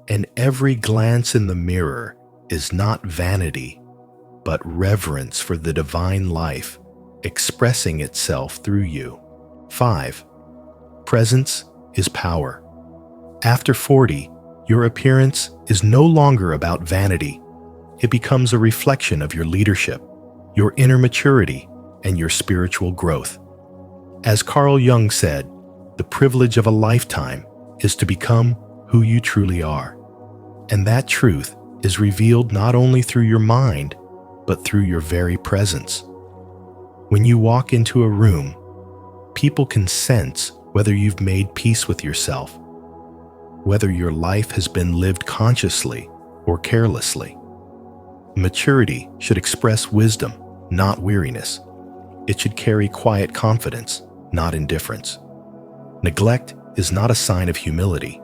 and every glance in the mirror is not vanity, but reverence for the divine life expressing itself through you. 5. Presence is power. After 40, your appearance is no longer about vanity. It becomes a reflection of your leadership, your inner maturity, and your spiritual growth. As Carl Jung said, the privilege of a lifetime is to become who you truly are. And that truth is revealed not only through your mind, but through your very presence. When you walk into a room, people can sense whether you've made peace with yourself, whether your life has been lived consciously or carelessly. Maturity should express wisdom, not weariness. It should carry quiet confidence, not indifference. Neglect is not a sign of humility.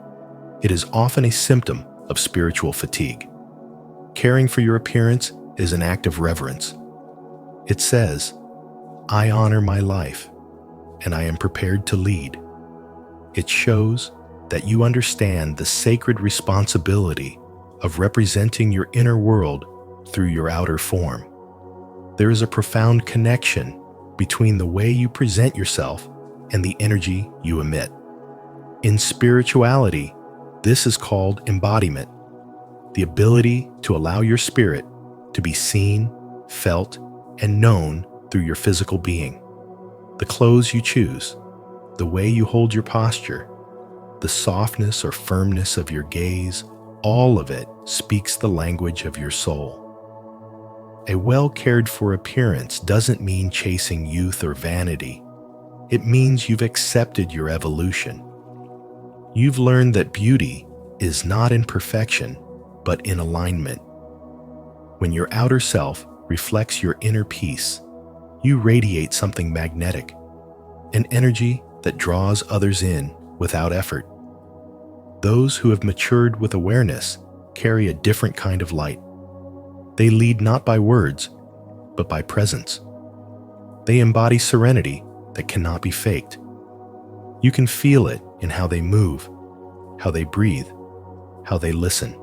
It is often a symptom of spiritual fatigue. Caring for your appearance is an act of reverence. It says, I honor my life, and I am prepared to lead. It shows that you understand the sacred responsibility of representing your inner world through your outer form. There is a profound connection between the way you present yourself and the energy you emit. In spirituality, this is called embodiment, the ability to allow your spirit to be seen, felt, and known through your physical being. The clothes you choose, the way you hold your posture, the softness or firmness of your gaze, all of it speaks the language of your soul. A well-cared-for appearance doesn't mean chasing youth or vanity. It means you've accepted your evolution. You've learned that beauty is not in perfection, but in alignment. When your outer self reflects your inner peace, you radiate something magnetic, an energy that draws others in without effort. Those who have matured with awareness carry a different kind of light. They lead not by words, but by presence. They embody serenity that cannot be faked. You can feel it in how they move, how they breathe, how they listen.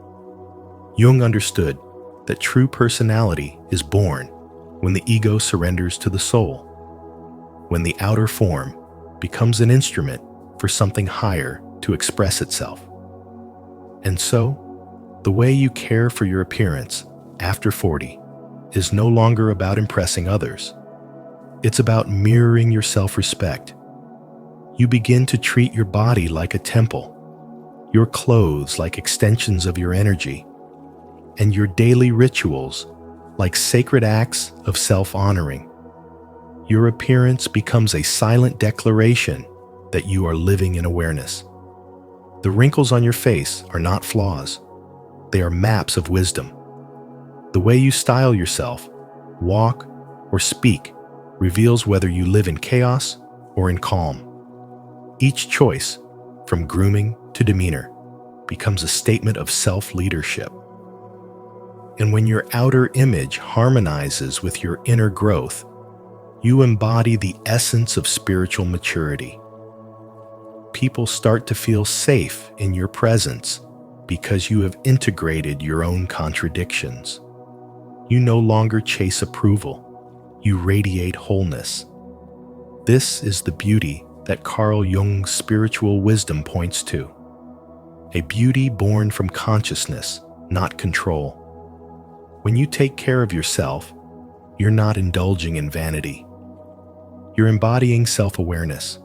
Jung understood that true personality is born when the ego surrenders to the soul, when the outer form becomes an instrument for something higher to express itself. And so, the way you care for your appearance after 40 is no longer about impressing others. It's about mirroring your self-respect. You begin to treat your body like a temple, your clothes like extensions of your energy, and your daily rituals like sacred acts of self-honoring. Your appearance becomes a silent declaration that you are living in awareness. The wrinkles on your face are not flaws. They are maps of wisdom. The way you style yourself, walk, or speak reveals whether you live in chaos or in calm. Each choice, from grooming to demeanor, becomes a statement of self-leadership. And when your outer image harmonizes with your inner growth, you embody the essence of spiritual maturity. People start to feel safe in your presence because you have integrated your own contradictions. You no longer chase approval, you radiate wholeness. This is the beauty that Carl Jung's spiritual wisdom points to. A beauty born from consciousness, not control. When you take care of yourself, you're not indulging in vanity. You're embodying self-awareness.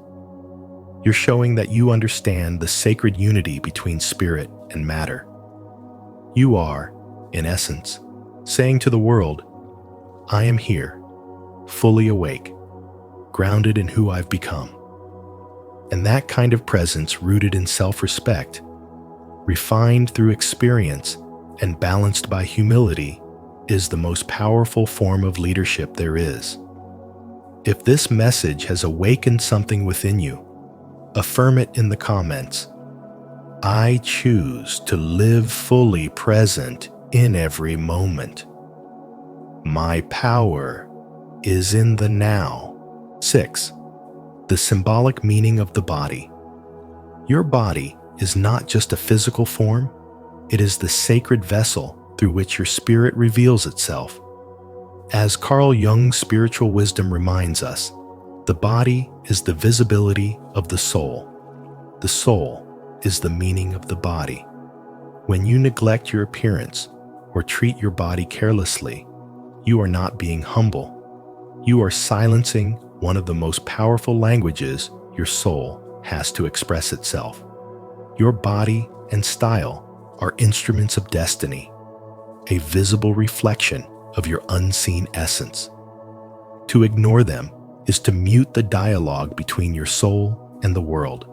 You're showing that you understand the sacred unity between spirit and matter. You are, in essence, saying to the world, I am here, fully awake, grounded in who I've become. And that kind of presence rooted in self-respect, refined through experience, and balanced by humility is the most powerful form of leadership there is. If this message has awakened something within you, affirm it in the comments. I choose to live fully present in every moment. My power is in the now. 6. The symbolic meaning of the body. Your body is not just a physical form, it is the sacred vessel through which your spirit reveals itself. As Carl Jung's spiritual wisdom reminds us, the body is the visibility of the soul. The soul is the meaning of the body. When you neglect your appearance or treat your body carelessly, you are not being humble. You are silencing one of the most powerful languages your soul has to express itself. Your body and style are instruments of destiny, a visible reflection of your unseen essence. To ignore them is to mute the dialogue between your soul and the world.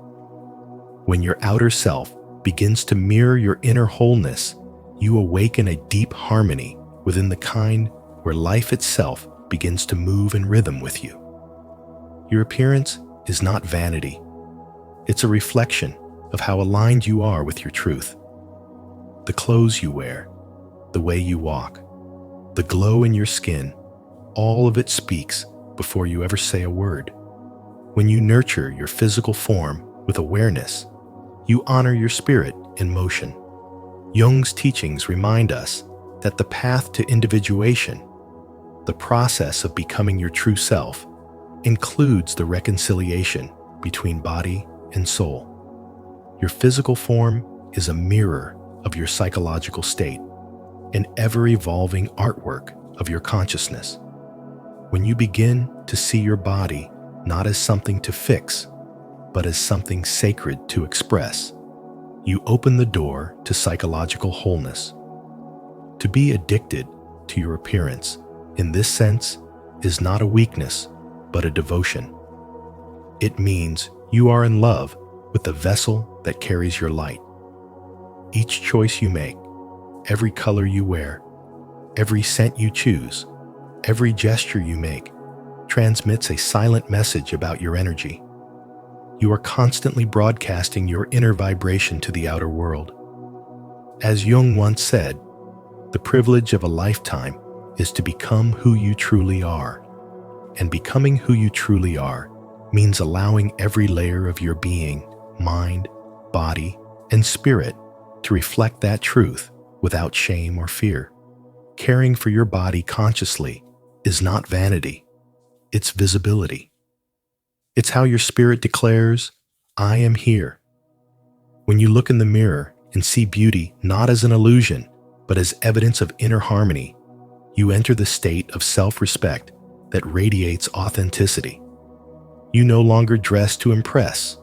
When your outer self begins to mirror your inner wholeness, you awaken a deep harmony within the kind where life itself begins to move in rhythm with you. Your appearance is not vanity. It's a reflection of how aligned you are with your truth. The clothes you wear, the way you walk, the glow in your skin, all of it speaks before you ever say a word. When you nurture your physical form with awareness, you honor your spirit in motion. Jung's teachings remind us that the path to individuation, the process of becoming your true self, includes the reconciliation between body and soul. Your physical form is a mirror of your psychological state, an ever-evolving artwork of your consciousness. When you begin to see your body not as something to fix, but as something sacred to express, you open the door to psychological wholeness. To be addicted to your appearance, in this sense, is not a weakness, but a devotion. It means you are in love with the vessel that carries your light. Each choice you make, every color you wear, every scent you choose, every gesture you make, transmits a silent message about your energy. You are constantly broadcasting your inner vibration to the outer world. As Jung once said, the privilege of a lifetime is to become who you truly are. And becoming who you truly are means allowing every layer of your being, mind, body, and spirit to reflect that truth without shame or fear. Caring for your body consciously is not vanity, it's visibility. It's how your spirit declares, I am here. When you look in the mirror and see beauty not as an illusion, but as evidence of inner harmony, you enter the state of self-respect that radiates authenticity. You no longer dress to impress.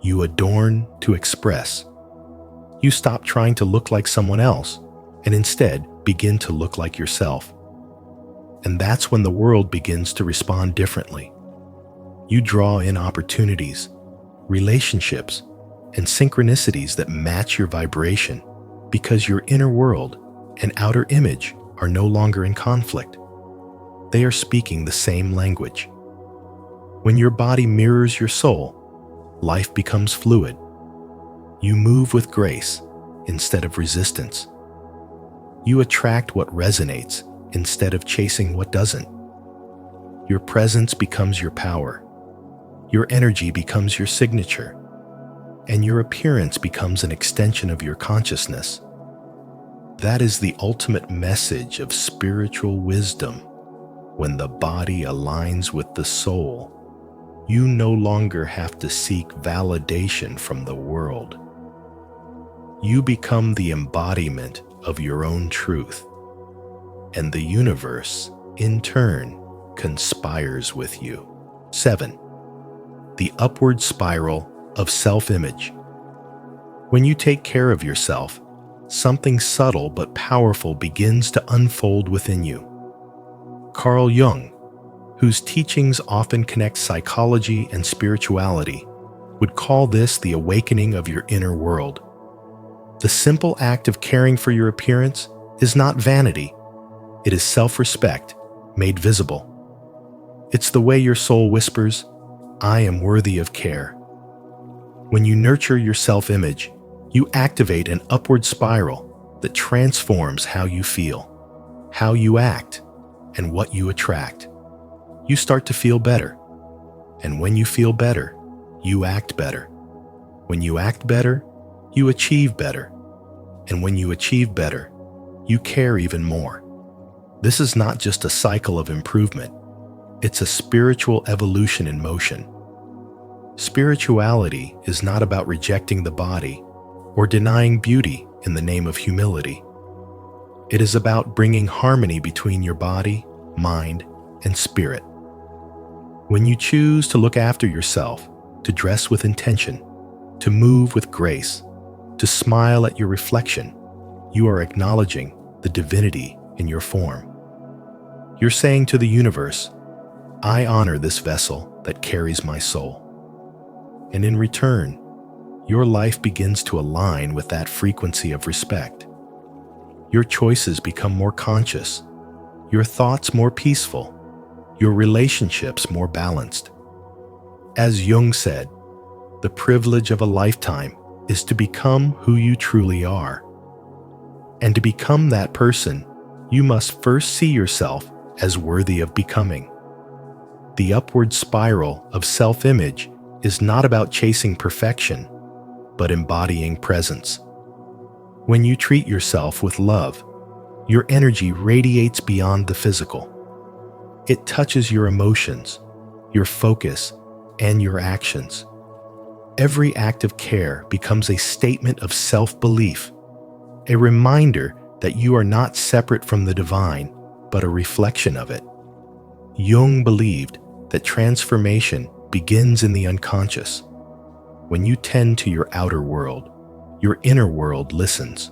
You adorn to express. You stop trying to look like someone else and instead begin to look like yourself. And that's when the world begins to respond differently. You draw in opportunities, relationships, and synchronicities that match your vibration because your inner world and outer image are no longer in conflict. They are speaking the same language. When your body mirrors your soul, life becomes fluid. You move with grace instead of resistance. You attract what resonates instead of chasing what doesn't. Your presence becomes your power. Your energy becomes your signature. And your appearance becomes an extension of your consciousness. That is the ultimate message of spiritual wisdom. When the body aligns with the soul, you no longer have to seek validation from the world. You become the embodiment of your own truth, and the universe, in turn, conspires with you. 7. The upward spiral of self-image. When you take care of yourself, something subtle but powerful begins to unfold within you. Carl Jung, whose teachings often connect psychology and spirituality, would call this the awakening of your inner world. The simple act of caring for your appearance is not vanity. It is self-respect made visible. It's the way your soul whispers, "I am worthy of care." When you nurture your self-image, you activate an upward spiral that transforms how you feel, how you act, and what you attract. You start to feel better. And when you feel better, you act better. When you act better, you achieve better. And when you achieve better, you care even more. This is not just a cycle of improvement. It's a spiritual evolution in motion. Spirituality is not about rejecting the body or denying beauty in the name of humility. It is about bringing harmony between your body, mind, and spirit. When you choose to look after yourself, to dress with intention, to move with grace, to smile at your reflection, you are acknowledging the divinity in your form. You're saying to the universe, "I honor this vessel that carries my soul." And in return, your life begins to align with that frequency of respect. Your choices become more conscious, your thoughts more peaceful, your relationships more balanced. As Jung said, the privilege of a lifetime is to become who you truly are. And to become that person, you must first see yourself as worthy of becoming. The upward spiral of self-image is not about chasing perfection, but embodying presence. When you treat yourself with love, your energy radiates beyond the physical. It touches your emotions, your focus, and your actions. Every act of care becomes a statement of self-belief, a reminder that you are not separate from the divine, but a reflection of it. Jung believed that transformation begins in the unconscious. When you tend to your outer world, your inner world listens.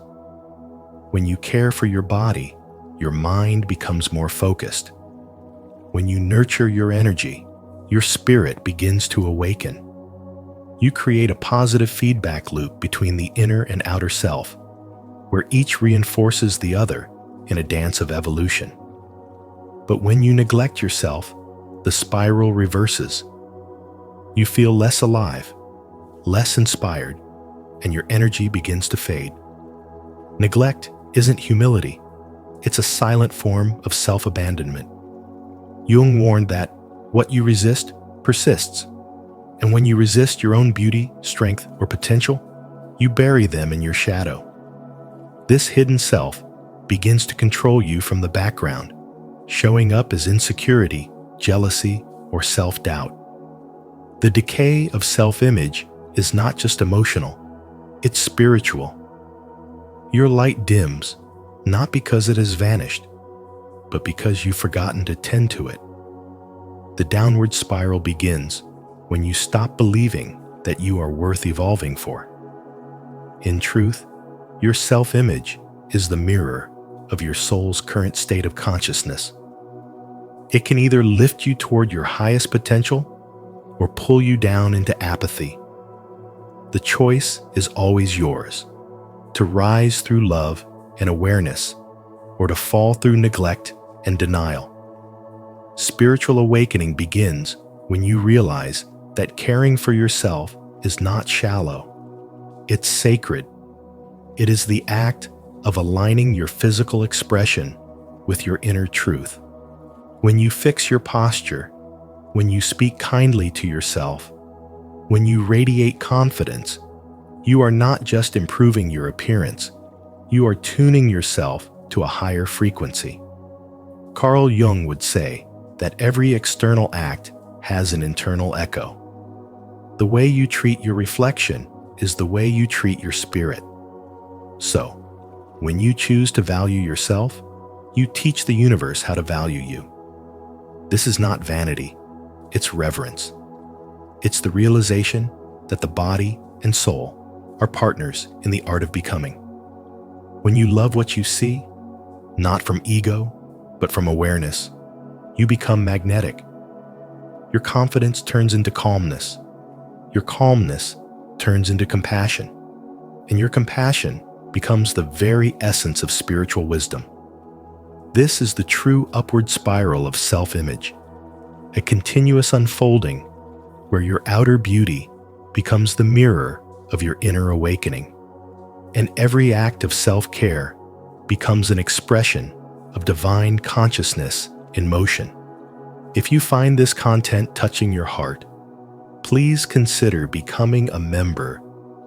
When you care for your body, your mind becomes more focused. When you nurture your energy, your spirit begins to awaken. You create a positive feedback loop between the inner and outer self, where each reinforces the other in a dance of evolution. But when you neglect yourself, the spiral reverses. You feel less alive, less inspired, and your energy begins to fade. Neglect isn't humility. It's a silent form of self-abandonment. Jung warned that what you resist persists. And when you resist your own beauty, strength, or potential, you bury them in your shadow. This hidden self begins to control you from the background, showing up as insecurity, jealousy, or self-doubt. The decay of self-image is not just emotional, it's spiritual. Your light dims, not because it has vanished, but because you've forgotten to tend to it. The downward spiral begins when you stop believing that you are worth evolving for. In truth, your self-image is the mirror of your soul's current state of consciousness. It can either lift you toward your highest potential or pull you down into apathy. The choice is always yours, to rise through love and awareness, or to fall through neglect and denial. Spiritual awakening begins when you realize that caring for yourself is not shallow. It's sacred. It is the act of aligning your physical expression with your inner truth. When you fix your posture, when you speak kindly to yourself, when you radiate confidence, you are not just improving your appearance, you are tuning yourself to a higher frequency. Carl Jung would say that every external act has an internal echo. The way you treat your reflection is the way you treat your spirit. So, when you choose to value yourself, you teach the universe how to value you. This is not vanity, it's reverence. It's the realization that the body and soul are partners in the art of becoming. When you love what you see, not from ego, but from awareness, you become magnetic. Your confidence turns into calmness. Your calmness turns into compassion. And your compassion becomes the very essence of spiritual wisdom. This is the true upward spiral of self-image, a continuous unfolding where your outer beauty becomes the mirror of your inner awakening, and every act of self-care becomes an expression of divine consciousness in motion. If you find this content touching your heart, please consider becoming a member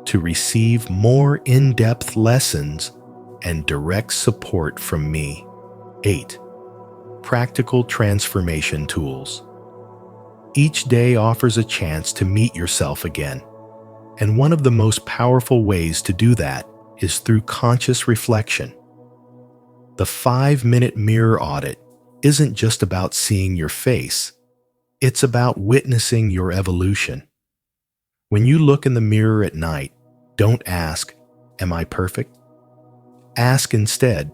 to receive more in-depth lessons and direct support from me. 8. Practical transformation tools. Each day offers a chance to meet yourself again, and one of the most powerful ways to do that is through conscious reflection. The 5-minute mirror audit isn't just about seeing your face, it's about witnessing your evolution. When you look in the mirror at night, don't ask, "Am I perfect?" Ask instead,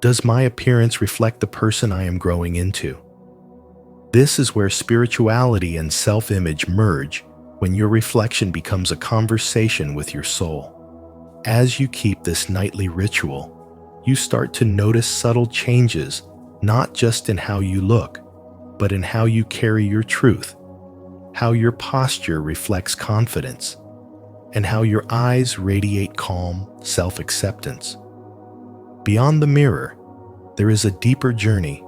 "Does my appearance reflect the person I am growing into?" This is where spirituality and self-image merge, when your reflection becomes a conversation with your soul. As you keep this nightly ritual, you start to notice subtle changes, not just in how you look, but in how you carry your truth, how your posture reflects confidence, and how your eyes radiate calm self-acceptance. Beyond the mirror, there is a deeper journey,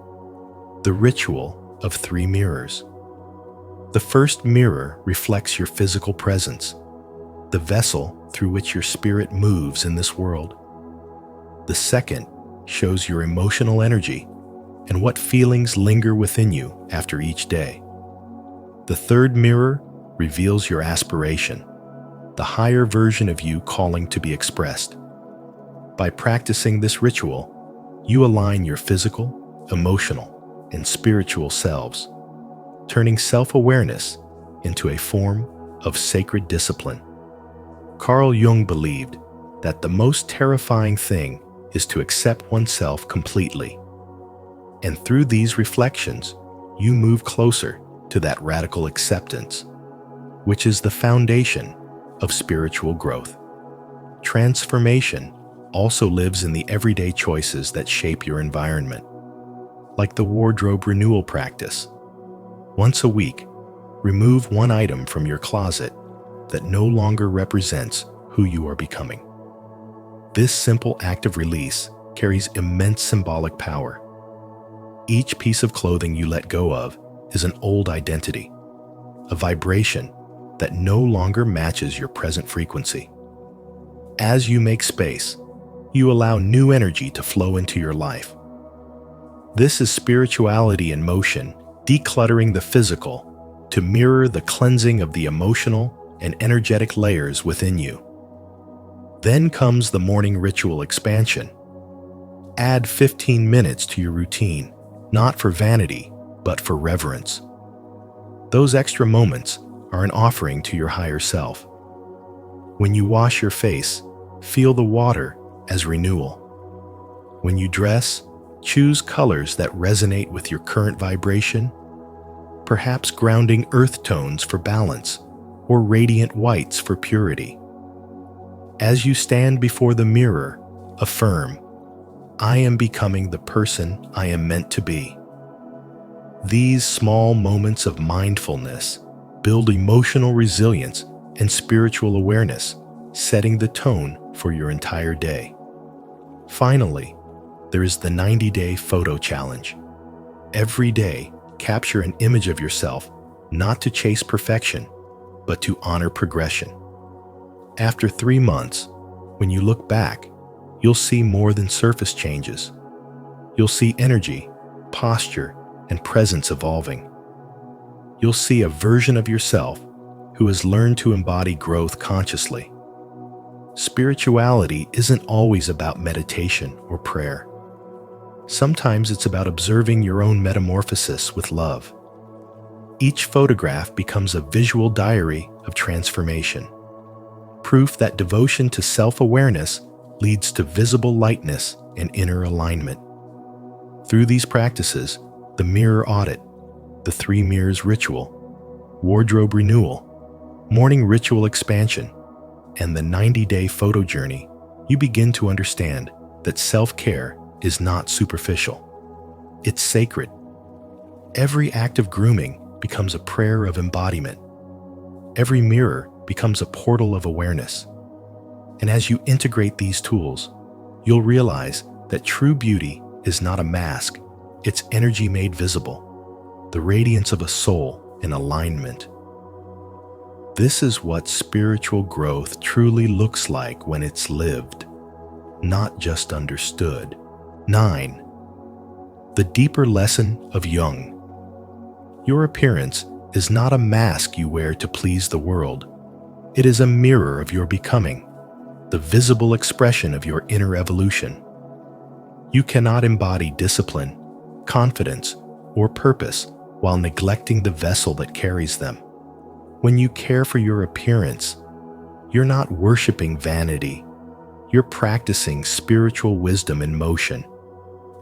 the ritual of 3 mirrors. The first mirror reflects your physical presence, the vessel through which your spirit moves in this world. The second shows your emotional energy and what feelings linger within you after each day. The third mirror reveals your aspiration, the higher version of you calling to be expressed. By practicing this ritual, you align your physical, emotional, and spiritual selves, turning self-awareness into a form of sacred discipline. Carl Jung believed that the most terrifying thing is to accept oneself completely. And through these reflections, you move closer to that radical acceptance, which is the foundation of spiritual growth. Transformation also lives in the everyday choices that shape your environment, like the wardrobe renewal practice. Once a week, remove one item from your closet that no longer represents who you are becoming. This simple act of release carries immense symbolic power. Each piece of clothing you let go of is an old identity, a vibration that no longer matches your present frequency. As you make space, you allow new energy to flow into your life. This is spirituality in motion, decluttering the physical to mirror the cleansing of the emotional and energetic layers within you. Then comes the morning ritual expansion. Add 15 minutes to your routine, not for vanity, but for reverence. Those extra moments are an offering to your higher self. When you wash your face, feel the water as renewal. When you dress, choose colors that resonate with your current vibration, perhaps grounding earth tones for balance or radiant whites for purity. As you stand before the mirror, affirm, "I am becoming the person I am meant to be." These small moments of mindfulness build emotional resilience and spiritual awareness, setting the tone for your entire day. Finally, there is the 90-day photo challenge. Every day, capture an image of yourself, not to chase perfection, but to honor progression. After 3 months, when you look back, you'll see more than surface changes. You'll see energy, posture, and presence evolving. You'll see a version of yourself who has learned to embody growth consciously. Spirituality isn't always about meditation or prayer. Sometimes it's about observing your own metamorphosis with love. Each photograph becomes a visual diary of transformation, proof that devotion to self-awareness leads to visible lightness and inner alignment. Through these practices, the mirror audit, the 3 mirrors ritual, wardrobe renewal, morning ritual expansion, and the 90-day photo journey, you begin to understand that self-care is not superficial. It's sacred. Every act of grooming becomes a prayer of embodiment. Every mirror becomes a portal of awareness. And as you integrate these tools, you'll realize that true beauty is not a mask, it's energy made visible, the radiance of a soul in alignment. This is what spiritual growth truly looks like when it's lived, not just understood. 9. The deeper lesson of Jung. Your appearance is not a mask you wear to please the world. It is a mirror of your becoming, the visible expression of your inner evolution. You cannot embody discipline, confidence, or purpose while neglecting the vessel that carries them. When you care for your appearance, you're not worshiping vanity. You're practicing spiritual wisdom in motion.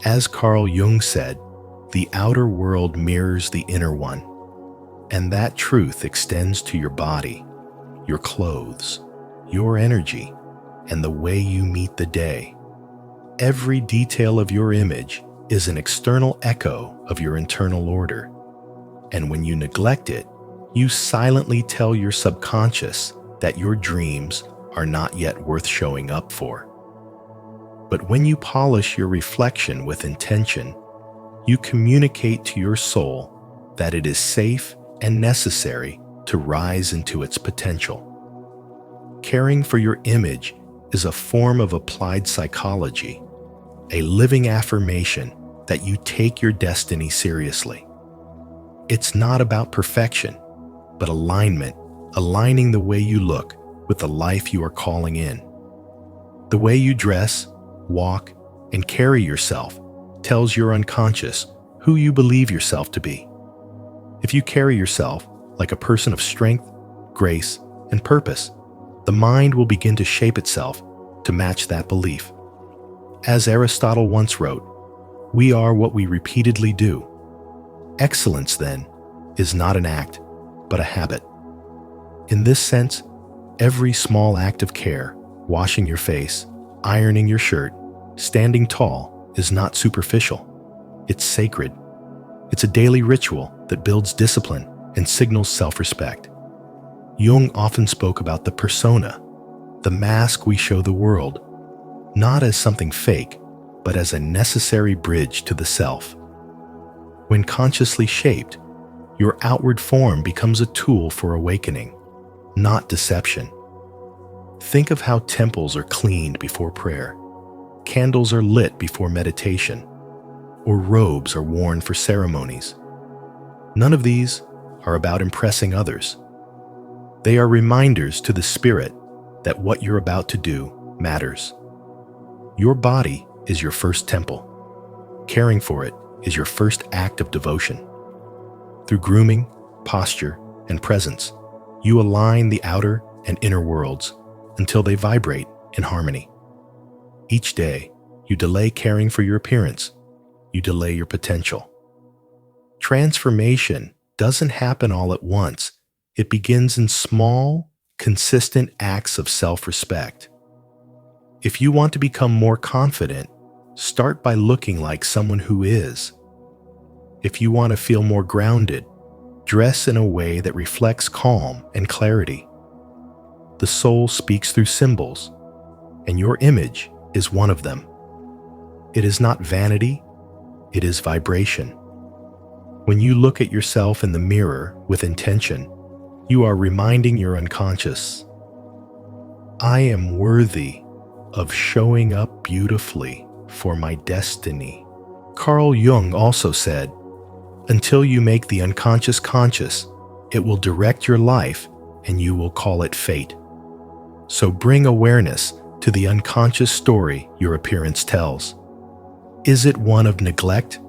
As Carl Jung said, the outer world mirrors the inner one, and that truth extends to your body, your clothes, your energy, and the way you meet the day. Every detail of your image is an external echo of your internal order, and when you neglect it, you silently tell your subconscious that your dreams are not yet worth showing up for. But when you polish your reflection with intention, you communicate to your soul that it is safe and necessary to rise into its potential. Caring for your image is a form of applied psychology, a living affirmation that you take your destiny seriously. It's not about perfection, but alignment, aligning the way you look with the life you are calling in. The way you dress, walk, and carry yourself tells your unconscious who you believe yourself to be. If you carry yourself like a person of strength, grace, and purpose, the mind will begin to shape itself to match that belief. As Aristotle once wrote, "We are what we repeatedly do." Excellence, then, is not an act, but a habit. In this sense, every small act of care, washing your face, ironing your shirt, standing tall, is not superficial. It's sacred. It's a daily ritual that builds discipline and signals self-respect. Jung often spoke about the persona, the mask we show the world, not as something fake, but as a necessary bridge to the self. When consciously shaped, your outward form becomes a tool for awakening, not deception. Think of how temples are cleaned before prayer, candles are lit before meditation, or robes are worn for ceremonies. None of these are about impressing others. They are reminders to the spirit that what you're about to do matters. Your body is your first temple. Caring for it is your first act of devotion. Through grooming, posture, and presence, you align the outer and inner worlds until they vibrate in harmony. Each day, you delay caring for your appearance. You delay your potential. Transformation doesn't happen all at once. It begins in small, consistent acts of self-respect. If you want to become more confident, start by looking like someone who is. If you want to feel more grounded, dress in a way that reflects calm and clarity. The soul speaks through symbols, and your image is one of them. It is not vanity, it is vibration. When you look at yourself in the mirror with intention, you are reminding your unconscious, I am worthy of showing up beautifully for my destiny. Carl Jung also said, until you make the unconscious conscious, it will direct your life and you will call it fate. So bring awareness to the unconscious story your appearance tells. Is it one of neglect,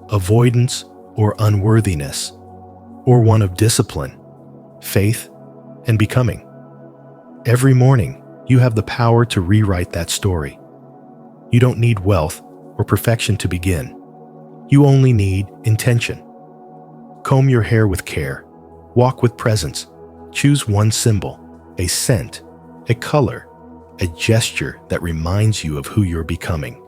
avoidance, or unworthiness, or one of discipline, faith, and becoming? Every morning, you have the power to rewrite that story. You don't need wealth or perfection to begin. You only need intention. Comb your hair with care. Walk with presence. Choose one symbol, a scent, a color, a gesture that reminds you of who you're becoming.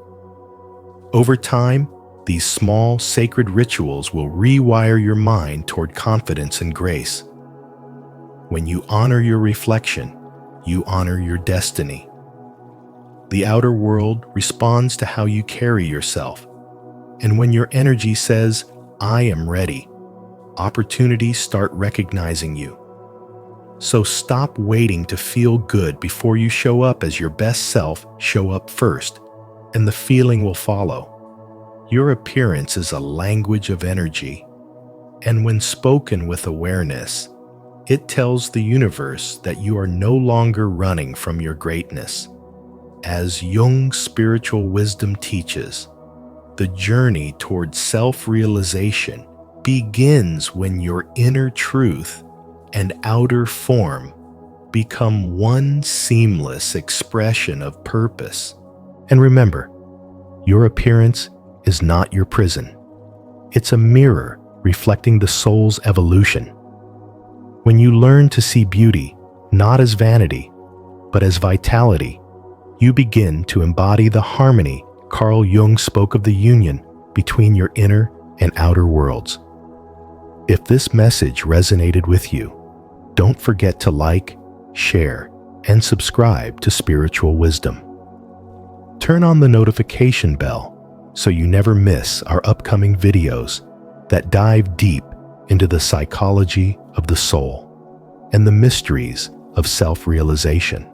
Over time, these small, sacred rituals will rewire your mind toward confidence and grace. When you honor your reflection, you honor your destiny. The outer world responds to how you carry yourself. And when your energy says, I am ready, opportunities start recognizing you. So stop waiting to feel good before you show up as your best self. Show up first, and the feeling will follow. Your appearance is a language of energy, and when spoken with awareness, it tells the universe that you are no longer running from your greatness. As Jung's spiritual wisdom teaches, the journey toward self-realization begins when your inner truth and outer form become one seamless expression of purpose. And remember, your appearance is not your prison. It's a mirror reflecting the soul's evolution. When you learn to see beauty not as vanity, but as vitality, you begin to embody the harmony Carl Jung spoke of, the union between your inner and outer worlds. If this message resonated with you, don't forget to like, share, and subscribe to Spiritual Wisdom. Turn on the notification bell so you never miss our upcoming videos that dive deep into the psychology of the soul and the mysteries of self-realization.